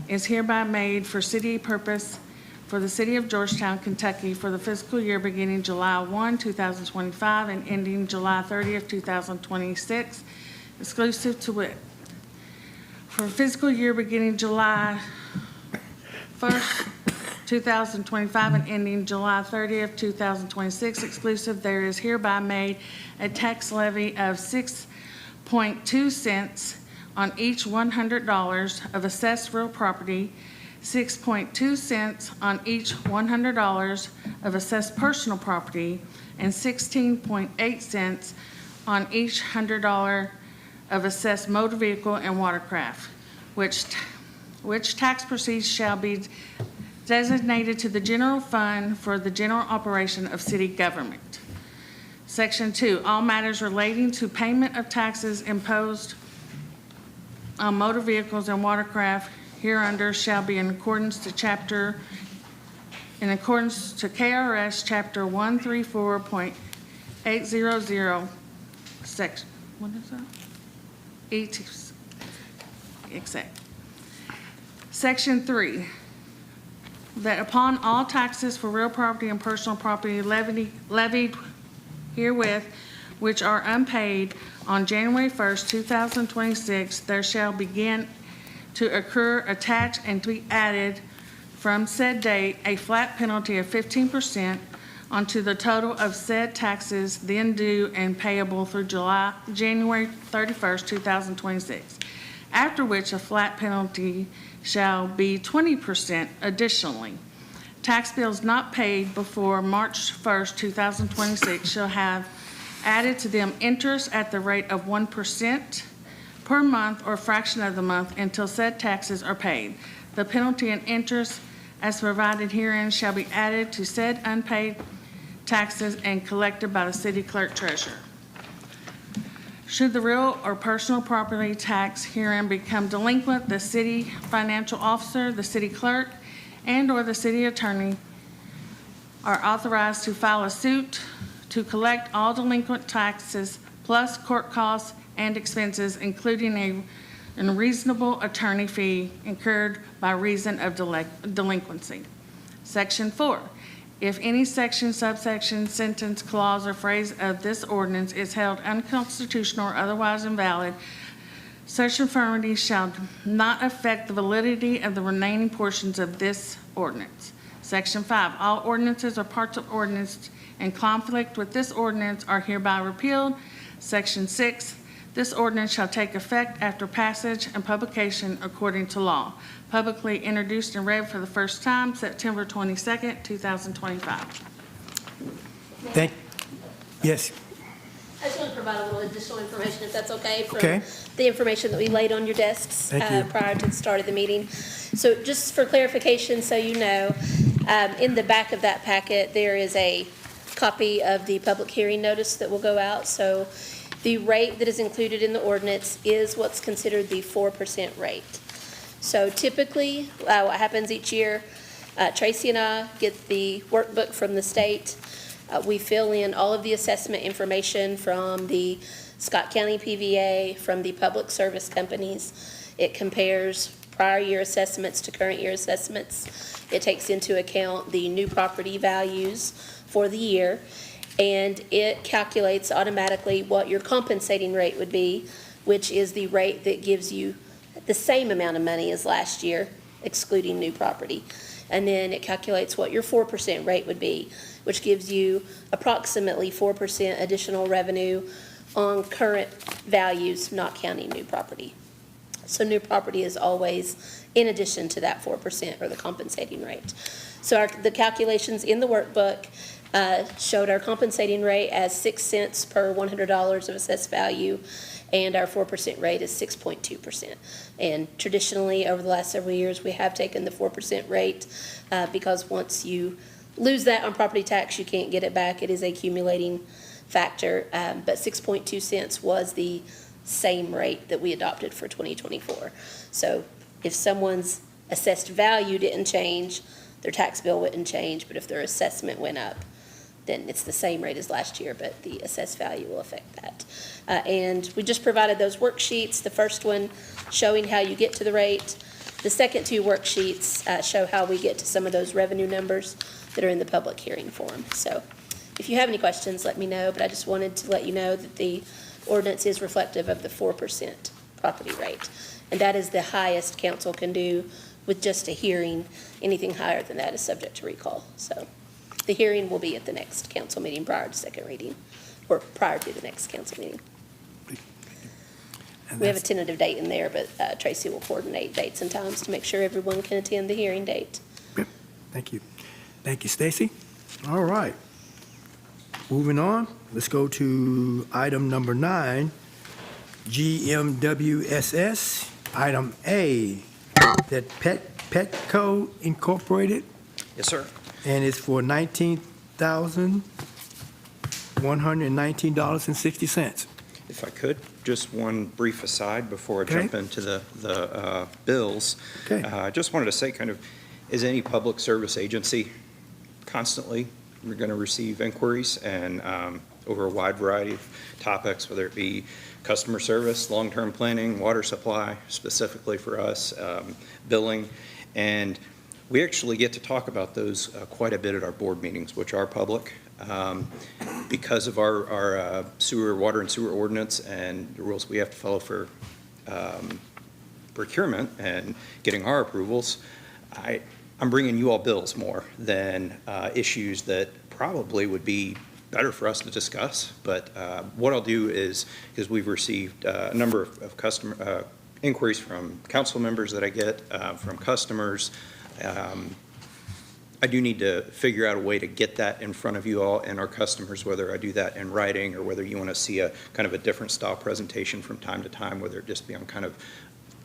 is hereby made for city purpose for the City of Georgetown, Kentucky for the fiscal year beginning July 1, 2025 and ending July 30th, 2026, exclusive to wit. For fiscal year beginning July 1st, 2025 and ending July 30th, 2026, exclusive, there is hereby made a tax levy of 6.2 cents on each $100 of assessed real property, 6.2 cents on each $100 of assessed personal property, and 16.8 cents on each $100 of assessed motor vehicle and watercraft, which tax proceeds shall be designated to the general fund for the general operation of city government. Section 2, all matters relating to payment of taxes imposed on motor vehicles and watercraft hereunder shall be in accordance to KRS Chapter 134.800, Section, what is that? Exact. Section 3, that upon all taxes for real property and personal property levied herewith, which are unpaid on January 1st, 2026, there shall begin to accrue, attach, and to be added from said date a flat penalty of 15% onto the total of said taxes then due and payable through January 31st, 2026, after which a flat penalty shall be 20% additionally. Tax bills not paid before March 1st, 2026 shall have added to them interest at the rate of 1% per month or fraction of the month until said taxes are paid. The penalty and interest as provided herein shall be added to said unpaid taxes and collected by the city clerk treasurer. Should the real or personal property tax herein become delinquent, the city financial officer, the city clerk, and/or the city attorney are authorized to file a suit to collect all delinquent taxes plus court costs and expenses, including a reasonable attorney fee incurred by reason of delinquency. Section 4, if any section, subsection, sentence, clause, or phrase of this ordinance is held unconstitutional or otherwise invalid, such infirmity shall not affect the validity of the remaining portions of this ordinance. Section 5, all ordinances or parts of ordinance in conflict with this ordinance are hereby repealed. Section 6, this ordinance shall take effect after passage and publication according to law. Publicly introduced and read for the first time, September 22nd, 2025. Yes. I just want to provide a little additional information, if that's okay, from Okay. the information that we laid on your desks Thank you. prior to the start of the meeting. So just for clarification, so you know, in the back of that packet, there is a copy of the public hearing notice that will go out. So the rate that is included in the ordinance is what's considered the 4% rate. So typically, what happens each year, Tracy and I get the workbook from the state. We fill in all of the assessment information from the Scott County PVA, from the public service companies. It compares prior year assessments to current year assessments. It takes into account the new property values for the year, and it calculates automatically what your compensating rate would be, which is the rate that gives you the same amount of money as last year, excluding new property. And then it calculates what your 4% rate would be, which gives you approximately 4% additional revenue on current values, not counting new property. So new property is always in addition to that 4% or the compensating rate. So the calculations in the workbook showed our compensating rate as 6 cents per $100 of assessed value, and our 4% rate is 6.2%. And traditionally, over the last several years, we have taken the 4% rate because once you lose that on property tax, you can't get it back. It is a accumulating factor, but 6.2 cents was the same rate that we adopted for 2024. So if someone's assessed value didn't change, their tax bill wouldn't change, but if their assessment went up, then it's the same rate as last year, but the assessed value will affect that. And we just provided those worksheets, the first one showing how you get to the rate. The second two worksheets show how we get to some of those revenue numbers that are in the public hearing form. So if you have any questions, let me know, but I just wanted to let you know that the ordinance is reflective of the 4% property rate. And that is the highest council can do with just a hearing. Anything higher than that is subject to recall. So the hearing will be at the next council meeting prior to second reading, or prior to the next council meeting. And We have a that's- tentative date in there, but Tracy will coordinate dates and times to make sure everyone can attend the hearing date. Thank you. Thank you, Stacy. All right. Moving on, let's go to item number 9, GMWSS. Item A, that Petco Incorporated, Yes, sir. and it's for $19,119.60. If I could, just one brief aside before I jump Okay. into the bills. Okay. I just wanted to say, kind of, as any public service agency, constantly, we're going to receive inquiries and over a wide variety of topics, whether it be customer service, long-term planning, water supply, specifically for us, billing. And we actually get to talk about those quite a bit at our board meetings, which are public. Because of our water and sewer ordinance and the rules we have to follow for procurement and getting our approvals, I'm bringing you all bills more than issues that probably would be better for us to discuss. But what I'll do is, because we've received a number of customer inquiries from council members that I get, from customers, I do need to figure out a way to get that in front of you all and our customers, whether I do that in writing or whether you want to see a kind of a different style presentation from time to time, whether it just be on kind of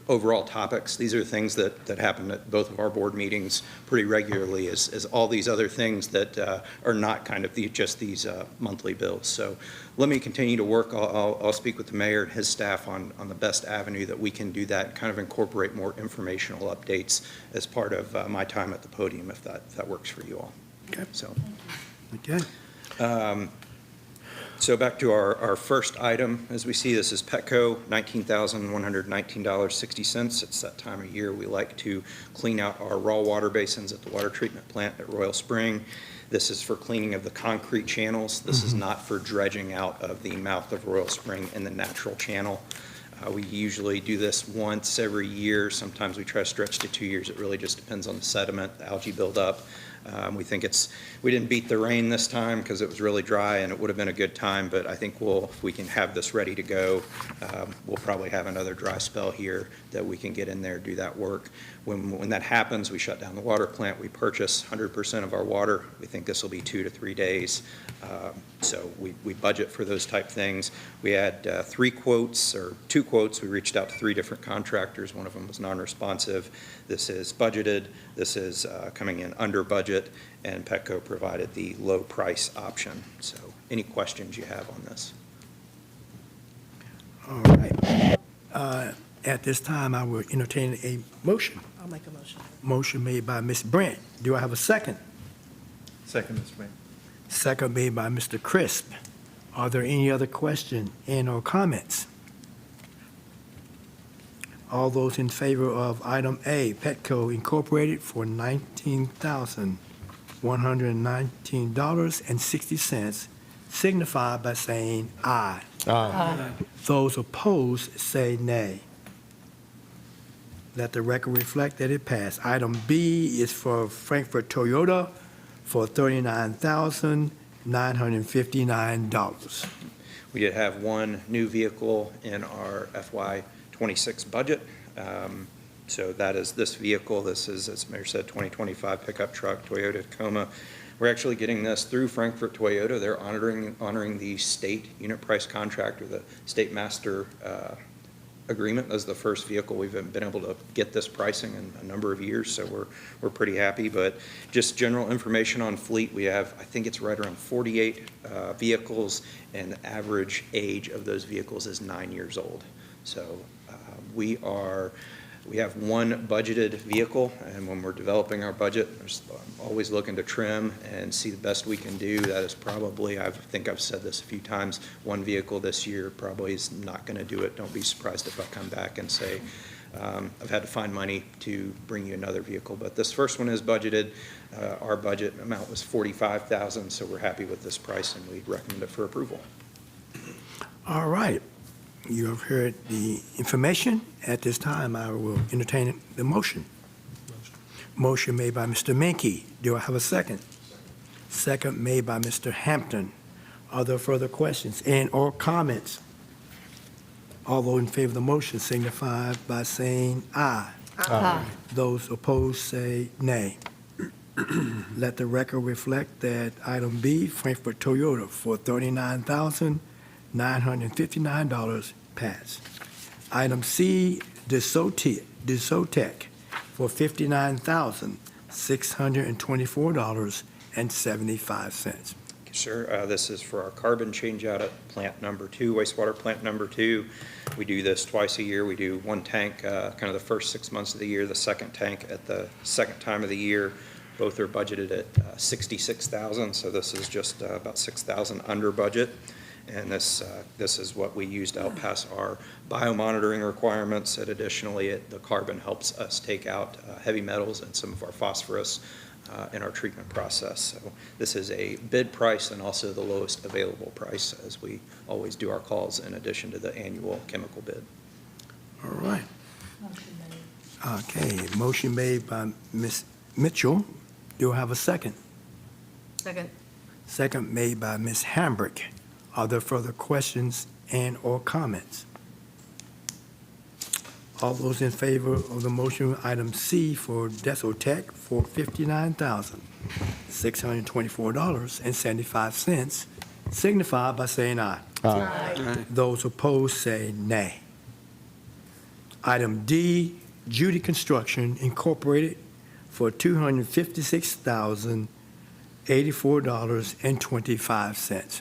overall topics. These are things that happen at both of our board meetings pretty regularly, as all these other things that are not kind of just these monthly bills. So let me continue to work. I'll speak with the mayor and his staff on the best avenue that we can do that and kind of incorporate more informational updates as part of my time at the podium, if that works for you all. Okay. So. Okay. So back to our first item, as we see, this is Petco, $19,119.60. It's that time of year we like to clean out our raw water basins at the water treatment plant at Royal Spring. This is for cleaning of the concrete channels. This is not for dredging out of the mouth of Royal Spring in the natural channel. We usually do this once every year. Sometimes we try to stretch to 2 years. It really just depends on the sediment, the algae buildup. We think we didn't beat the rain this time because it was really dry and it would have been a good time, but I think if we can have this ready to go, we'll probably have another dry spell here that we can get in there, do that work. When that happens, we shut down the water plant, we purchase 100% of our water. We think this will be 2 to 3 days. So we budget for those type things. We had 2 quotes. We reached out to 3 different contractors. One of them was non-responsive. This is budgeted. This is coming in under budget, and Petco provided the low price option. So any questions you have on this? All right. At this time, I will entertain a motion. I'll make a motion. Motion made by Ms. Brent. Do I have a second? Second, Mr. Mayor. Second made by Mr. Crisp. Are there any other questions and/or comments? All those in favor of item A, Petco Incorporated for $19,119.60 signify by saying aye. Aye. Those opposed say nay. Let the record reflect that it passed. Item B is for Frankfurt Toyota for $39,959. We did have one new vehicle in our FY26 budget. So that is this vehicle. This is, as Mayor said, 2025 pickup truck, Toyota Tacoma. We're actually getting this through Frankfurt Toyota. They're honoring the state unit price contract, or the state master agreement. This is the first vehicle we've been able to get this pricing in a number of years, so we're pretty happy. But just general information on fleet, we have, I think it's right around 48 vehicles, and the average age of those vehicles is 9 years old. So we have one budgeted vehicle, and when we're developing our budget, I'm always looking to trim and see the best we can do. That is probably, I think I've said this a few times, one vehicle this year probably is not going to do it. Don't be surprised if I come back and say, I've had to find money to bring you another vehicle. But this first one is budgeted. Our budget amount was $45,000, so we're happy with this price, and we recommend it for approval. All right. You have heard the information. At this time, I will entertain the motion. Motion made by Mr. Menke. Do I have a second? Second made by Mr. Hampton. Are there further questions and/or comments? All those in favor of the motion signify by saying aye. Aye. Those opposed say nay. Let the record reflect that item B, Frankfurt Toyota, for $39,959 passed. Item C, DeSotec, for $59,624.75. Sir, this is for our carbon changeout at plant number 2, wastewater plant number 2. We do this twice a year. We do one tank kind of the first 6 months of the year, the second tank at the second time of the year. Both are budgeted at $66,000, so this is just about $6,000 under budget. And this is what we use to help pass our biomonitoring requirements. And additionally, the carbon helps us take out heavy metals and some of our phosphorus in our treatment process. So this is a bid price and also the lowest available price, as we always do our calls in addition to the annual chemical bid. All right. Okay, motion made by Ms. Mitchell. Do I have a second? Second. Second made by Ms. Hambrick. Are there further questions and/or comments? All those in favor of the motion, item C for Desotec for $59,624.75, signify by saying aye. Aye. Those opposed say nay. Item D, Judy Construction Incorporated for $256,084.25.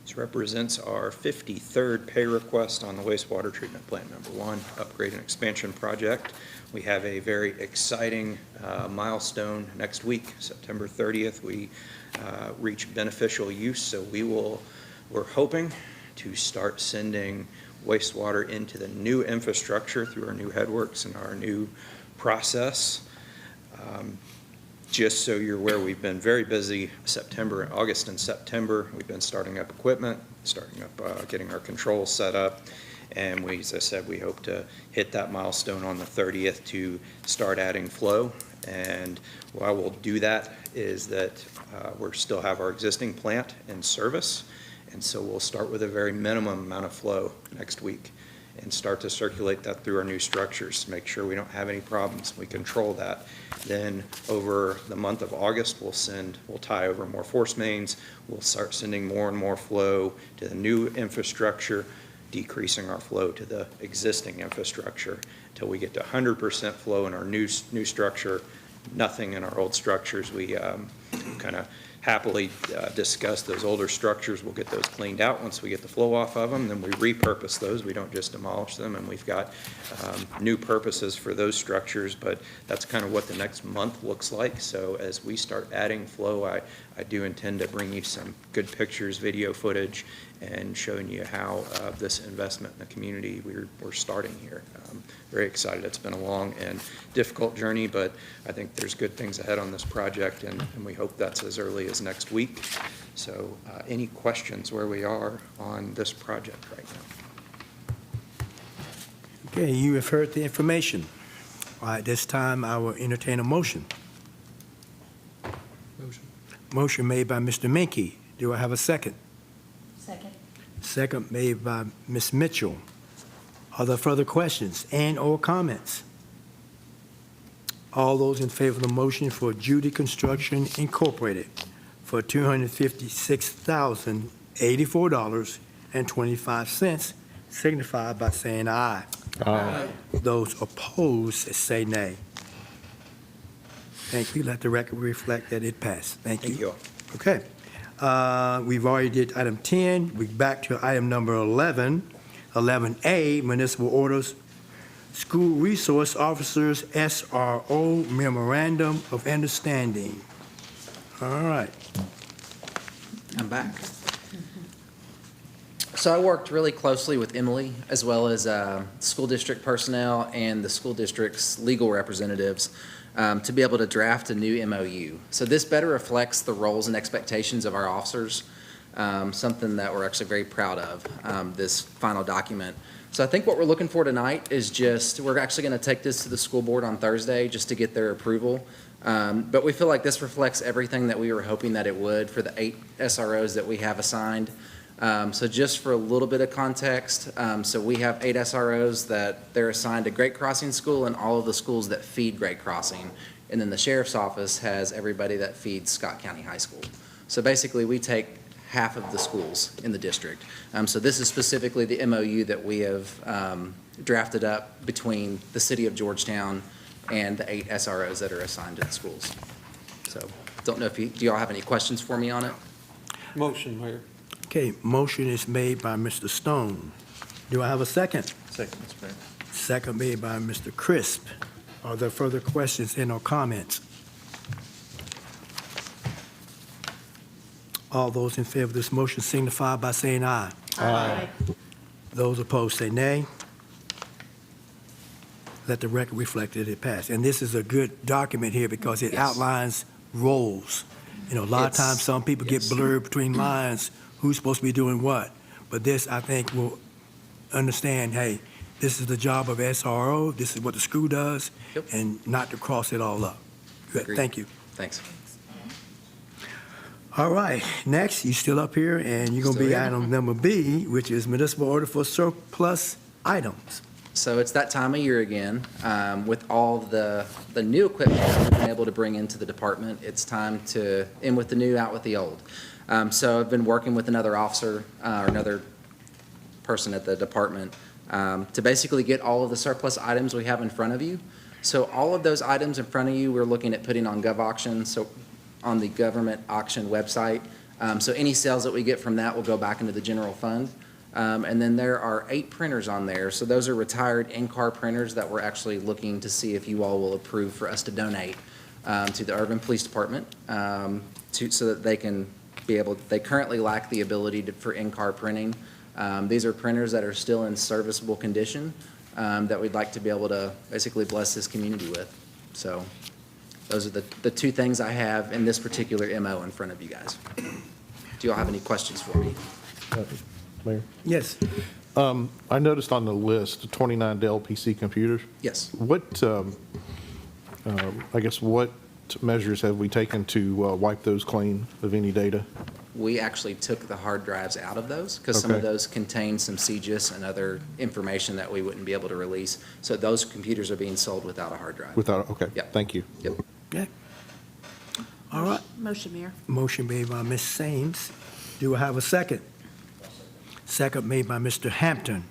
This represents our 53rd pay request on the wastewater treatment plant number 1 upgrade and expansion project. We have a very exciting milestone next week, September 30th. We reach beneficial use, so we're hoping to start sending wastewater into the new infrastructure through our new headworks and our new process. Just so you're aware, we've been very busy August and September. We've been starting up equipment, getting our controls set up. And as I said, we hope to hit that milestone on the 30th to start adding flow. And why we'll do that is that we still have our existing plant in service. And so we'll start with a very minimum amount of flow next week and start to circulate that through our new structures, make sure we don't have any problems. We control that. Then over the month of August, we'll tie over more force mains. We'll start sending more and more flow to the new infrastructure, decreasing our flow to the existing infrastructure until we get to 100% flow in our new structure, nothing in our old structures. We kind of happily discuss those older structures. We'll get those cleaned out once we get the flow off of them. Then we repurpose those. We don't just demolish them, and we've got new purposes for those structures, but that's kind of what the next month looks like. So as we start adding flow, I do intend to bring you some good pictures, video footage, and showing you how this investment in the community we're starting here. Very excited. It's been a long and difficult journey, but I think there's good things ahead on this project, and we hope that's as early as next week. So any questions where we are on this project right now? Okay, you have heard the information. All right, this time I will entertain a motion. Motion made by Mr. Menke. Do I have a second? Second. Second made by Ms. Mitchell. Are there further questions and/or comments? All those in favor of the motion for Judy Construction Incorporated for $256,084.25 signify by saying aye. Aye. Those opposed say nay. Thank you. Let the record reflect that it passed. Thank you. Thank you all. Okay. We've already did item 10. We're back to item number 11. 11A, municipal orders, school resource officers, SRO memorandum of understanding. All right. I'm back. So I worked really closely with Emily, as well as school district personnel and the school district's legal representatives to be able to draft a new MOU. So this better reflects the roles and expectations of our officers, something that we're actually very proud of, this final document. So I think what we're looking for tonight is we're actually going to take this to the school board on Thursday just to get their approval. But we feel like this reflects everything that we were hoping that it would for the 8 SROs that we have assigned. So just for a little bit of context, so we have 8 SROs that they're assigned to Great Crossing School and all of the schools that feed Great Crossing. And then the sheriff's office has everybody that feeds Scott County High School. So basically, we take half of the schools in the district. So this is specifically the MOU that we have drafted up between the city of Georgetown and the 8 SROs that are assigned to the schools. So don't know if do y'all have any questions for me on it? Motion, Mayor. Okay, motion is made by Mr. Stone. Do I have a second? Second, Mr. Mayor. Second made by Mr. Crisp. Are there further questions and/or comments? All those in favor of this motion signify by saying aye. Aye. Those opposed say nay. Let the record reflect that it passed. And this is a good document here because it outlines roles. You know, a lot of times some people get blurred between lines, who's supposed to be doing what. But this, I think, will understand, hey, this is the job of SRO, this is what the school does, and not to cross it all up. Good, Agreed. thank you. Thanks. All right, next, you still up here, and you're gonna Still be here. item number B, which is municipal order for surplus items. So it's that time of year again. With all the new equipment that we've been able to bring into the department, it's time to in with the new, out with the old. So I've been working with another officer or another person at the department to basically get all of the surplus items we have in front of you. So all of those items in front of you, we're looking at putting on GovAuction, so on the government auction website. So any sales that we get from that will go back into the general fund. And then there are 8 printers on there. So those are retired in-car printers that we're actually looking to see if you all will approve for us to donate to the Urban Police Department so that they can be able, they currently lack the ability for in-car printing. These are printers that are still in serviceable condition that we'd like to be able to basically bless this community with. So those are the 2 things I have in this particular MO in front of you guys. Do you all have any questions for me? Mayor? Yes. I noticed on the list, 29 Dell PC computers. Yes. What, I guess, what measures have we taken to wipe those clean of any data? We actually took the hard drives out of those because some of Okay. those contain some CGIS and other information that we wouldn't be able to release. So those computers are being sold without a hard drive. Without, okay, Yep. thank you. Yep. Okay. All right, Motion, Mayor. motion made by Ms. Sames. Do I have a second? Second made by Mr. Hampton.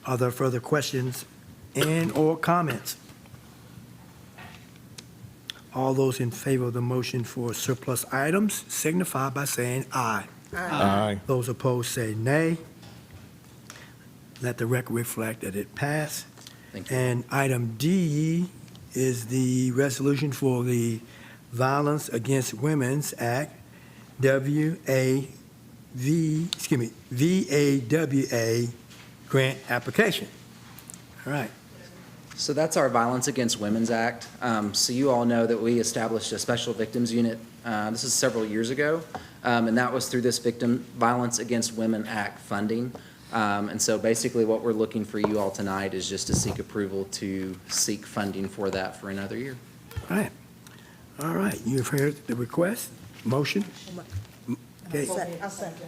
Are there further questions and/or comments? All those in favor of the motion for surplus items signify by saying aye. Aye. Those opposed say nay. Let the record reflect that it passed. Thank you. And item D is the resolution for the Violence Against Women's Act, VAWA grant application. All right. So that's our Violence Against Women's Act. So you all know that we established a special victims unit. This is several years ago, and that was through this Victim Violence Against Women Act funding. And so basically what we're looking for you all tonight is just to seek approval to seek funding for that for another year. All right. All right. You've heard the request, motion? Okay. I'll second.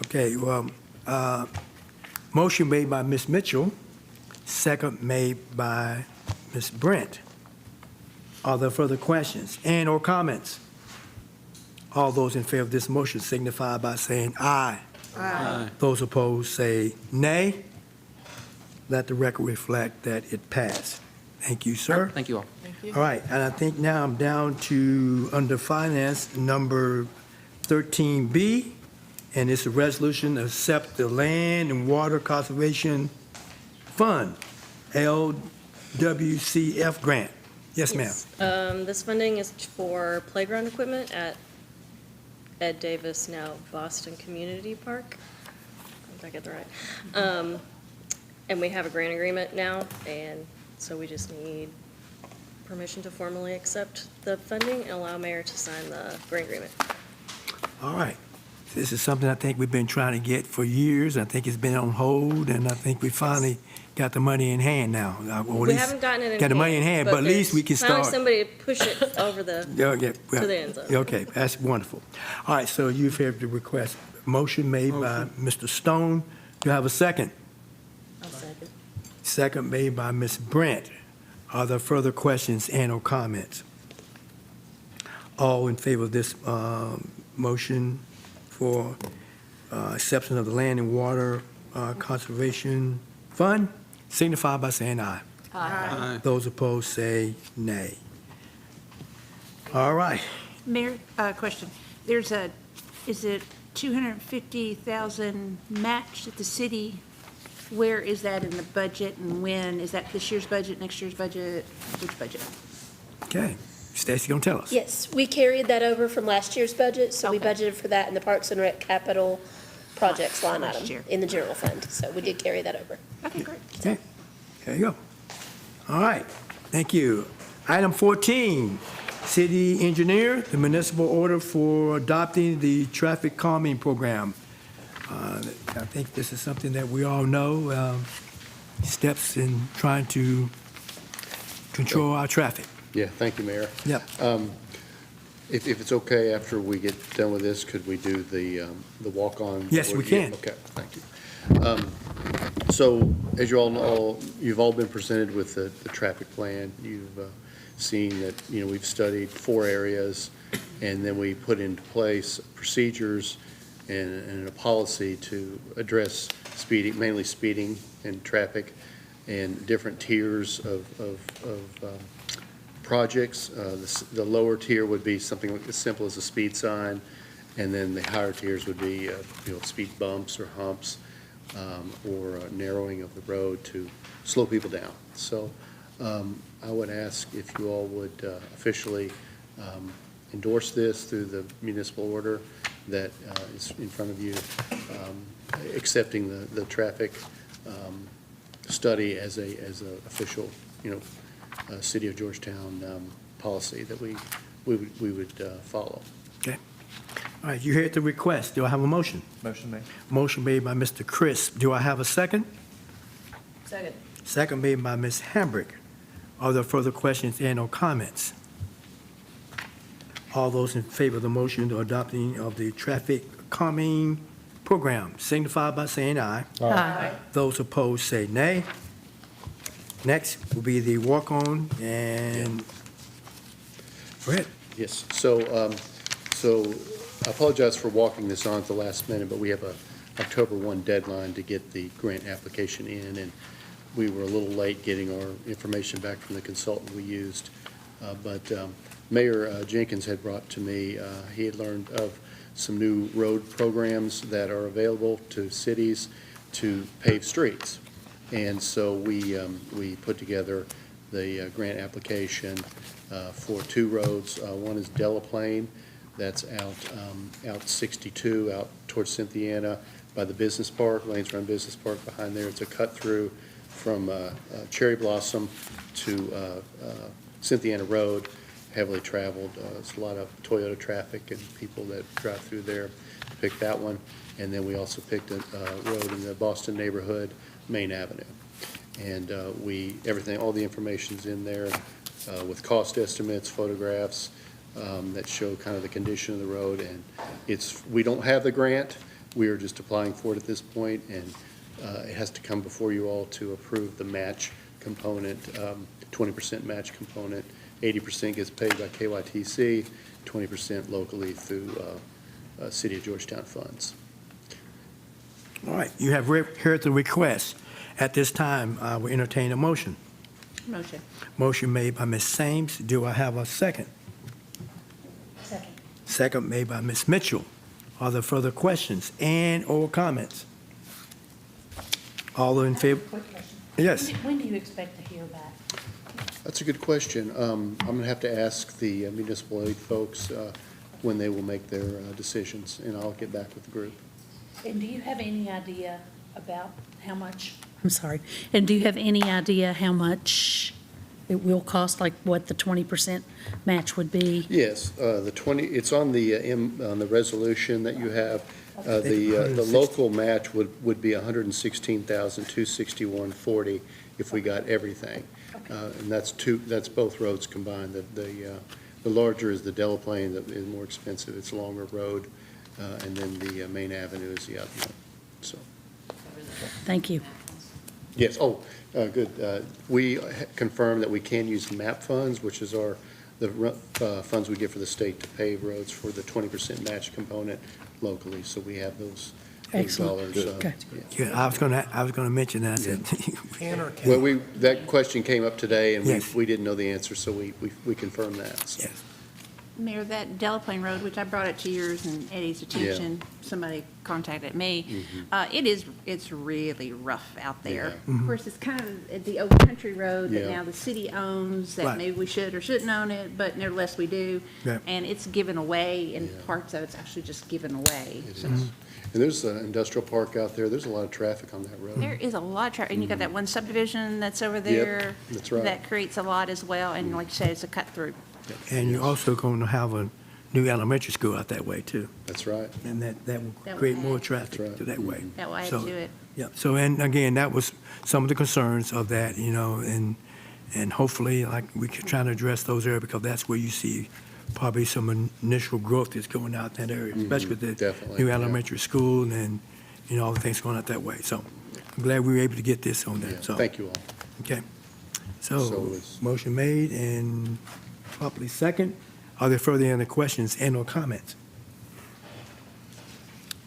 Okay, well, motion made by Ms. Mitchell, second made by Ms. Brent. Are there further questions and/or comments? All those in favor of this motion signify by saying aye. Aye. Those opposed say nay. Let the record reflect that it passed. Thank you, sir. Thank you all. Thank you. All right, and I think now I'm down to, under finance, number 13B, and it's a resolution to accept the Land and Water Conservation Fund, LWCF grant. Yes, ma'am. This funding is for playground equipment at Ed Davis, now Boston Community Park. Did I get that right? And we have a grant agreement now, and so we just need permission to formally accept the funding and allow mayor to sign the grant agreement. All right. This is something I think we've been trying to get for years. I think it's been on hold, and I think we finally got the money in hand now. Or at We least haven't gotten it in hand. got the money in hand, but at least we can Finally start. somebody to push it over the, Yeah, to the end zone. Okay, that's wonderful. All right, so you've heard the request Motion made by Mr. Stone. Do I have a second? I'll second. Second made by Ms. Brent. Are there further questions and/or comments? All in favor of this motion for acceptance of the Land and Water Conservation Fund, signify by saying aye. Aye. Those opposed say nay. All right. Mayor, question. There's is it 250,000 match at the city? Where is that in the budget and when? Is that this year's budget, next year's budget? Which budget? Okay. Stacy gonna tell us. Yes, we carried that over from last year's budget, so we Okay. budgeted for that in the Parks and Rec capital projects line Last item year. in the general fund. So we did carry that over. Okay, great. Okay. There you go. All right. Thank you. Item 14, City Engineer, the municipal order for adopting the traffic calming program. I think this is something that we all know, steps in trying to control our traffic. Yeah, thank you, Mayor. Yep. If it's okay, after we get done with this, could we do the walk-on? Yes, we can. Okay, thank you. So, as you all know, you've all been presented with the traffic plan. You've seen that, we've studied 4 areas, and then we put into place procedures and a policy to address speeding, mainly speeding and traffic, and different tiers of projects. The lower tier would be something like as simple as a speed sign, and then the higher tiers would be, speed bumps or humps, or narrowing of the road to slow people down. So I would ask if you all would officially endorse this through the municipal order that is in front of you, accepting the traffic study as a official, City of Georgetown policy that we would follow. Okay. All right, you heard the request. Do I have a motion? Motion made. Motion made by Mr. Crisp. Do I have a second? Second. Second made by Ms. Hambrick. Are there further questions and/or comments? All those in favor of the motion to adopting of the traffic calming program signify by saying aye. Aye. Those opposed say nay. Next will be the walk-on and, go ahead. Yes, so I apologize for walking this on at the last minute, but we have a October 1 deadline to get the grant application in, and we were a little late getting our information back from the consultant we used. But Mayor Jenkins had brought to me, he had learned of some new road programs that are available to cities to pave streets. And so we put together the grant application for 2 roads. One is Delaplane, that's out 62, out towards Cynthiana by the business park, Lanes Run Business Park behind there. It's a cut through from Cherry Blossom to Cynthiana Road, heavily traveled. There's a lot of Toyota traffic and people that drive through there. Picked that one. And then we also picked a road in the Boston neighborhood, Main Avenue. And all the information's in there with cost estimates, photographs that show kind of the condition of the road. And we don't have the grant. We are just applying for it at this point, and it has to come before you all to approve the match component, 20% match component. 80% gets paid by KYTC, 20% locally through City of Georgetown funds. All right, you have heard the request. At this time, we entertain a motion. Motion. Motion made by Ms. Sames. Do I have a second? Second. Second made by Ms. Mitchell. Are there further questions and/or comments? All in favor? Quick question. Yes. When do you expect to hear back? That's a good question. I'm going to have to ask the municipal aid folks when they will make their decisions, and I'll get back with the group. And do you have any idea about how much, I'm sorry, and do you have any idea how much it will cost, like what the 20% match would be? Yes, it's on the resolution that you have. The local match would be $116,261.40 if we got everything. And that's both roads combined. The larger is the Delaplane, that is more expensive. It's a longer road. and then the main avenue is the outlet, so. Thank you. Yes, good. We confirmed that we can use MAP funds, which is the funds we get for the state to pave roads for the 20% match component locally, so we have those Excellent. dollars. Okay. Yeah, I was gonna mention that. Well, that question came up today, and Yes. we didn't know the answer, so we confirmed that, so. Yes. Mayor, that Delaplane Road, which I brought it to yours and Eddie's attention, somebody contacted me. It's really rough out there. Yeah. Of course, it's kind of the old country road that Yeah. now the city owns, that Right. maybe we should or shouldn't own it, but nevertheless we do. Yeah. And it's given away, and Yeah. parts of it's actually just given away. It So is. And there's an industrial park out there. There's a lot of traffic on that road. there is a lot of traffic, and you got that one subdivision that's over there. that's right. That creates a lot as well, and like you said, it's a cut through. And you're also going to have a new elementary school out that way too. That's right. And that will That will create more add. traffic That's right. to that way. That will add So- to it. Yeah, so, and again, that was some of the concerns of that, and hopefully, like, we can try to address those areas, because that's where you see probably some initial growth that's going out in that area, especially with the Definitely, new yeah. elementary school and, all the things going out that way. So I'm glad we were able to get this on Yeah, there, so. Thank you all. Okay. So So, it's- motion made and properly second. Are there further any questions and/or comments?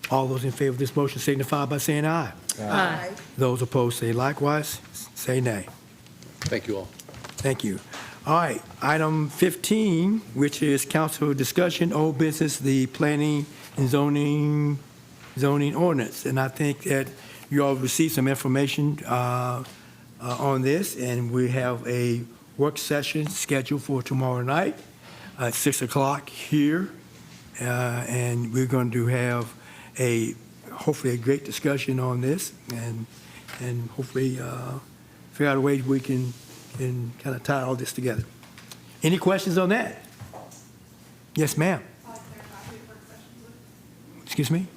All those in favor of this motion signify by saying aye. Aye. Those opposed say likewise, say nay. Thank you all. Thank you. All right, item 15, which is council discussion, old business, the planning and zoning ordinance. And I think that you all received some information on this, and we have a work session scheduled for tomorrow night at 6 o'clock here. And we're going to have hopefully a great discussion on this, and hopefully figure out a way we can kind of tie all this together. Any questions on that? Yes, ma'am. Excuse me?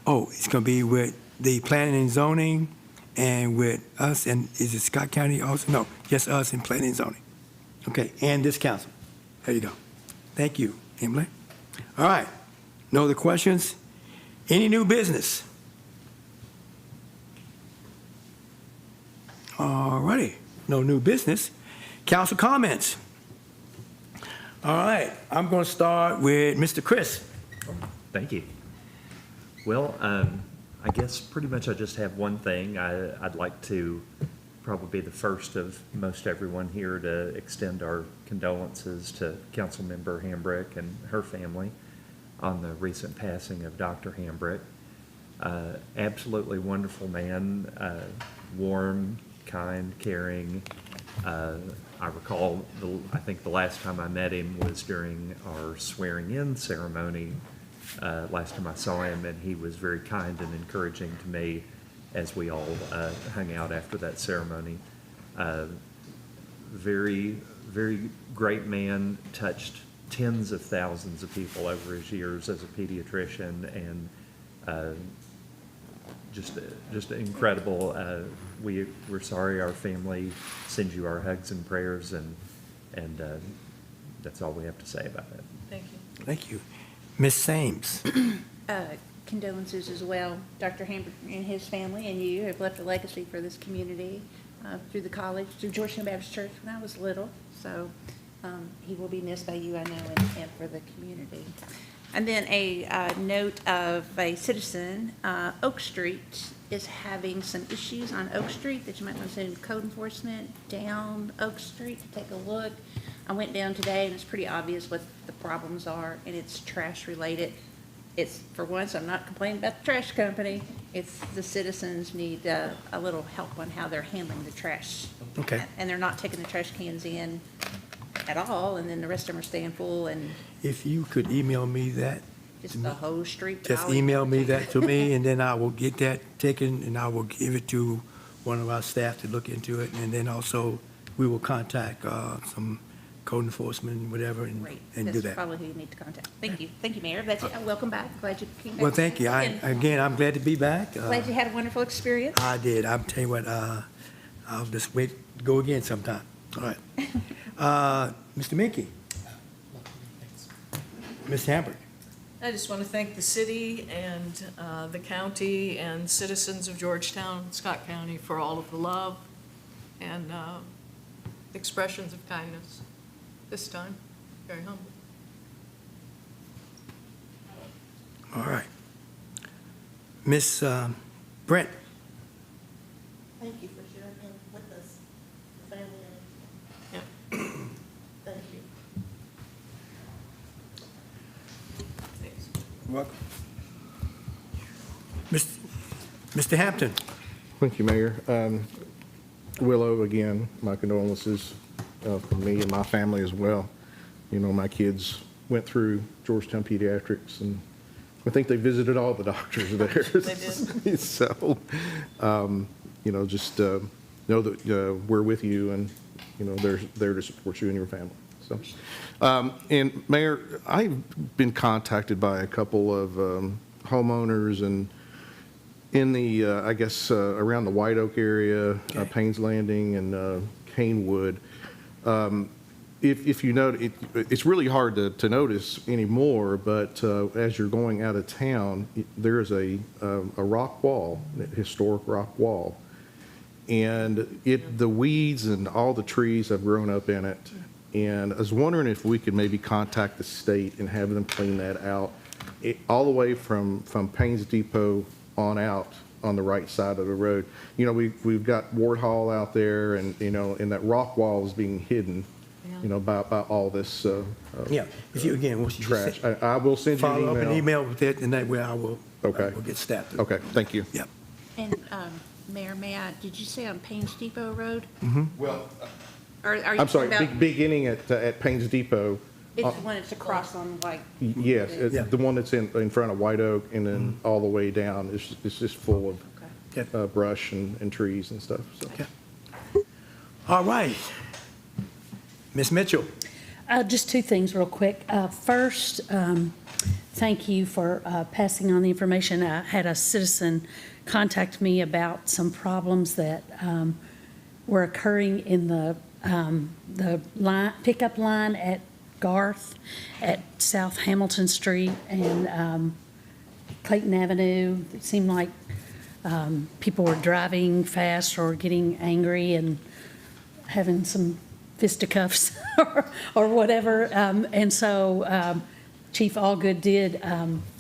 Oh, it's going to be with the planning and zoning and with us, and is it Scott County also? No, just us and planning and zoning. Okay, and this council. There you go. Thank you, Emily. All right, no other questions? Any new business? All righty, no new business. Council comments. All right, I'm going to start with Mr. Chris. Thank you. Well, I guess pretty much I just have one thing. I'd like to probably be the first of most everyone here to extend our condolences to Councilmember Hambrick and her family on the recent passing of Dr. Hambrick. Absolutely wonderful man, warm, kind, caring. I recall, I think the last time I met him was during our swearing-in ceremony. Last time I saw him, and he was very kind and encouraging to me as we all hung out after that ceremony. Very, very great man, touched tens of thousands of people over his years as a pediatrician, and just incredible. We're sorry our family sends you our hugs and prayers, and that's all we have to say about it. Thank you. Thank you. Ms. Sames. Condolences as well. Dr. Hambrick and his family and you have left a legacy for this community through the college, through Georgetown Baptist Church when I was little. So he will be missed by you, I know, and for the community. And then a note of a citizen, Oak Street is having some issues on Oak Street that you might want to send code enforcement down Oak Street to take a look. I went down today, and it's pretty obvious what the problems are, and it's trash related. It's, for once, I'm not complaining about the trash company. It's the citizens need a little help on how they're handling the trash. Okay. And they're not taking the trash cans in at all, and then the rest of them are staying full, and If you could email me that, just the whole street. just email me that to me, and then I will get that taken, and I will give it to one of our staff to look into it, and then also we will contact some code enforcement, whatever, and Great. do That's that. probably who you need to contact. Thank you. Thank you, Mayor. That's it. Welcome back. Glad you came back. Well, thank you. Again, I'm glad to be back. Glad you had a wonderful experience. I did. I'm telling you what, I'll just wait, go again sometime. All right. Mr. Mickey. Ms. Hambrick. I just want to thank the city and the county and citizens of Georgetown, Scott County for all of the love and expressions of kindness this time. Very humble. All right. Miss Brent? Thank you for sharing him with us, the family. Yeah. Thank you. Thanks. Welcome. Mr. Hampton? Thank you, Mayor. Willow, again, my condolences from me and my family as well. You know, my kids went through Georgetown Pediatrics, and I think they visited all the doctors there. They did. So, you know, just know that we're with you, and, you know, they're there to support you and your family. So, and Mayor, I've been contacted by a couple of homeowners and in the, I guess, around the White Oak area, Paynes Landing and Canewood. If you note, it's really hard to notice anymore, but as you're going out of town, there's a rock wall, a historic rock wall. And the weeds and all the trees have grown up in it. And I was wondering if we could maybe contact the state and have them clean that out, all the way from Paynes Depot on out on the right side of the road. You know, we've got Ward Hall out there, and, you know, and that rock wall is being hidden, you know, by all this Yeah, if you, again, once you trash. I will send you an email. follow up an email with that, and that way I will get staffed. Okay, thank you. Yep. And, Mayor, did you say on Paynes Depot Road? Well, Or are you I'm sorry, talking about, beginning at Paynes Depot. it's the one that's across on like, Yes, the one that's in front of White Oak, and then all the way down, it's just full of brush and trees and stuff, so. Okay. All right. Ms. Mitchell? Just two things real quick. First, thank you for passing on the information. I had a citizen contact me about some problems that were occurring in the pickup line at Garth, at South Hamilton Street and Clayton Avenue. It seemed like people were driving fast or getting angry and having some fisticuffs or whatever. And so Chief Allgood did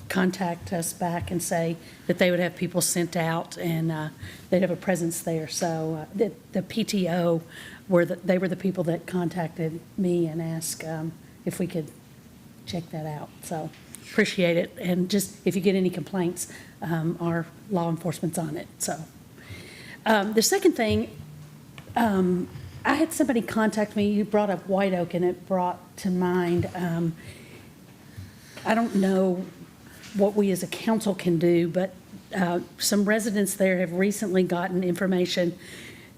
contact us back and say that they would have people sent out and they'd have a presence there. So the PTO they were the people that contacted me and asked if we could check that out. So appreciate it. And just if you get any complaints, our law enforcement's on it. So the second thing, I had somebody contact me. You brought up White Oak, and it brought to mind, I don't know what we as a council can do, but some residents there have recently gotten information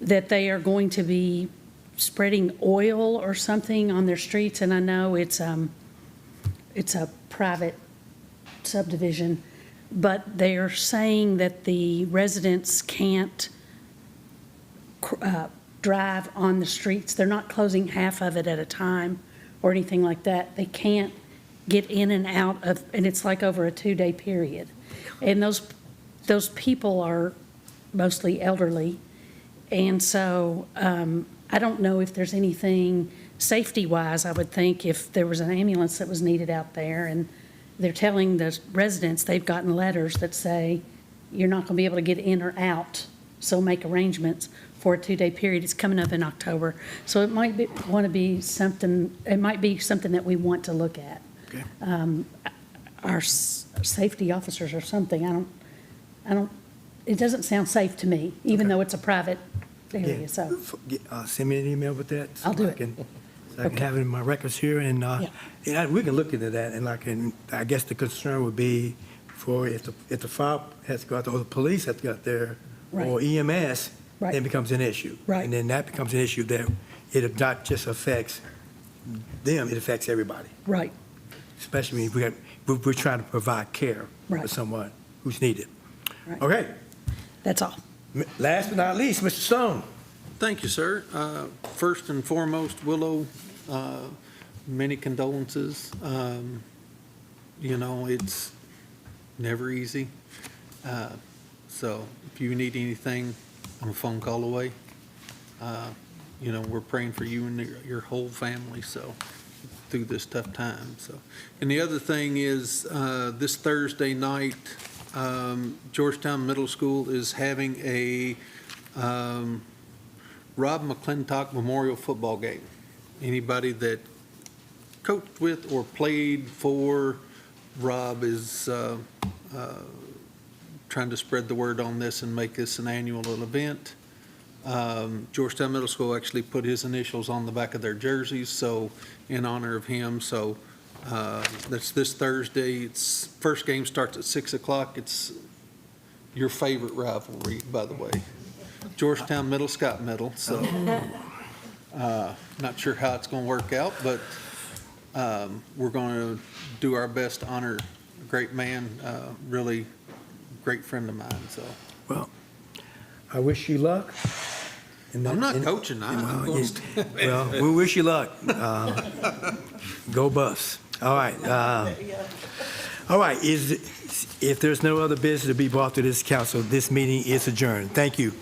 that they are going to be spreading oil or something on their streets, and I know it's a private subdivision, but they are saying that the residents can't drive on the streets. They're not closing half of it at a time or anything like that. They can't get in and out of, and it's like over a 2-day period. And those people are mostly elderly. And so I don't know if there's anything safety-wise. I would think if there was an ambulance that was needed out there, and they're telling the residents, they've gotten letters that say, you're not going to be able to get in or out, so make arrangements for a 2-day period. It's coming up in October. So it might be something that we want to look at. Okay. Our safety officers or something, it doesn't sound safe to me, even though it's a private area, Yeah. so. Send me an email with that. I'll do it. So I can have it in my records here, and we can look into that. And I guess the concern would be for if the fire has got or the police has got there, or EMS, then it becomes an issue. Right. And then that becomes an issue that it not just affects them, it affects everybody. Right. Especially if we're trying to provide care for someone who's needed. Right. Okay. That's all. Last but not least, Mr. Stone. Thank you, sir. First and foremost, Willow, many condolences. It's never easy. So if you need anything, I'm a phone call away. We're praying for you and your whole family, so, through this tough time, so. And the other thing is, this Thursday night, Georgetown Middle School is having a Rob McClintock Memorial Football Game. Anybody that coached with or played for Rob is trying to spread the word on this and make this an annual event. Georgetown Middle School actually put his initials on the back of their jerseys, so in honor of him. So that's this Thursday. First game starts at 6 o'clock. It's your favorite rivalry, by the way. Georgetown Middle, Scott Middle. So not sure how it's going to work out, but we're going to do our best to honor a great man, really great friend of mine. So. Well, I wish you luck. I'm not coaching. I'm going to Well, we wish you luck. Go Buffs. All right. All right. If there's no other business to be brought to this council, this meeting is adjourned. Thank you.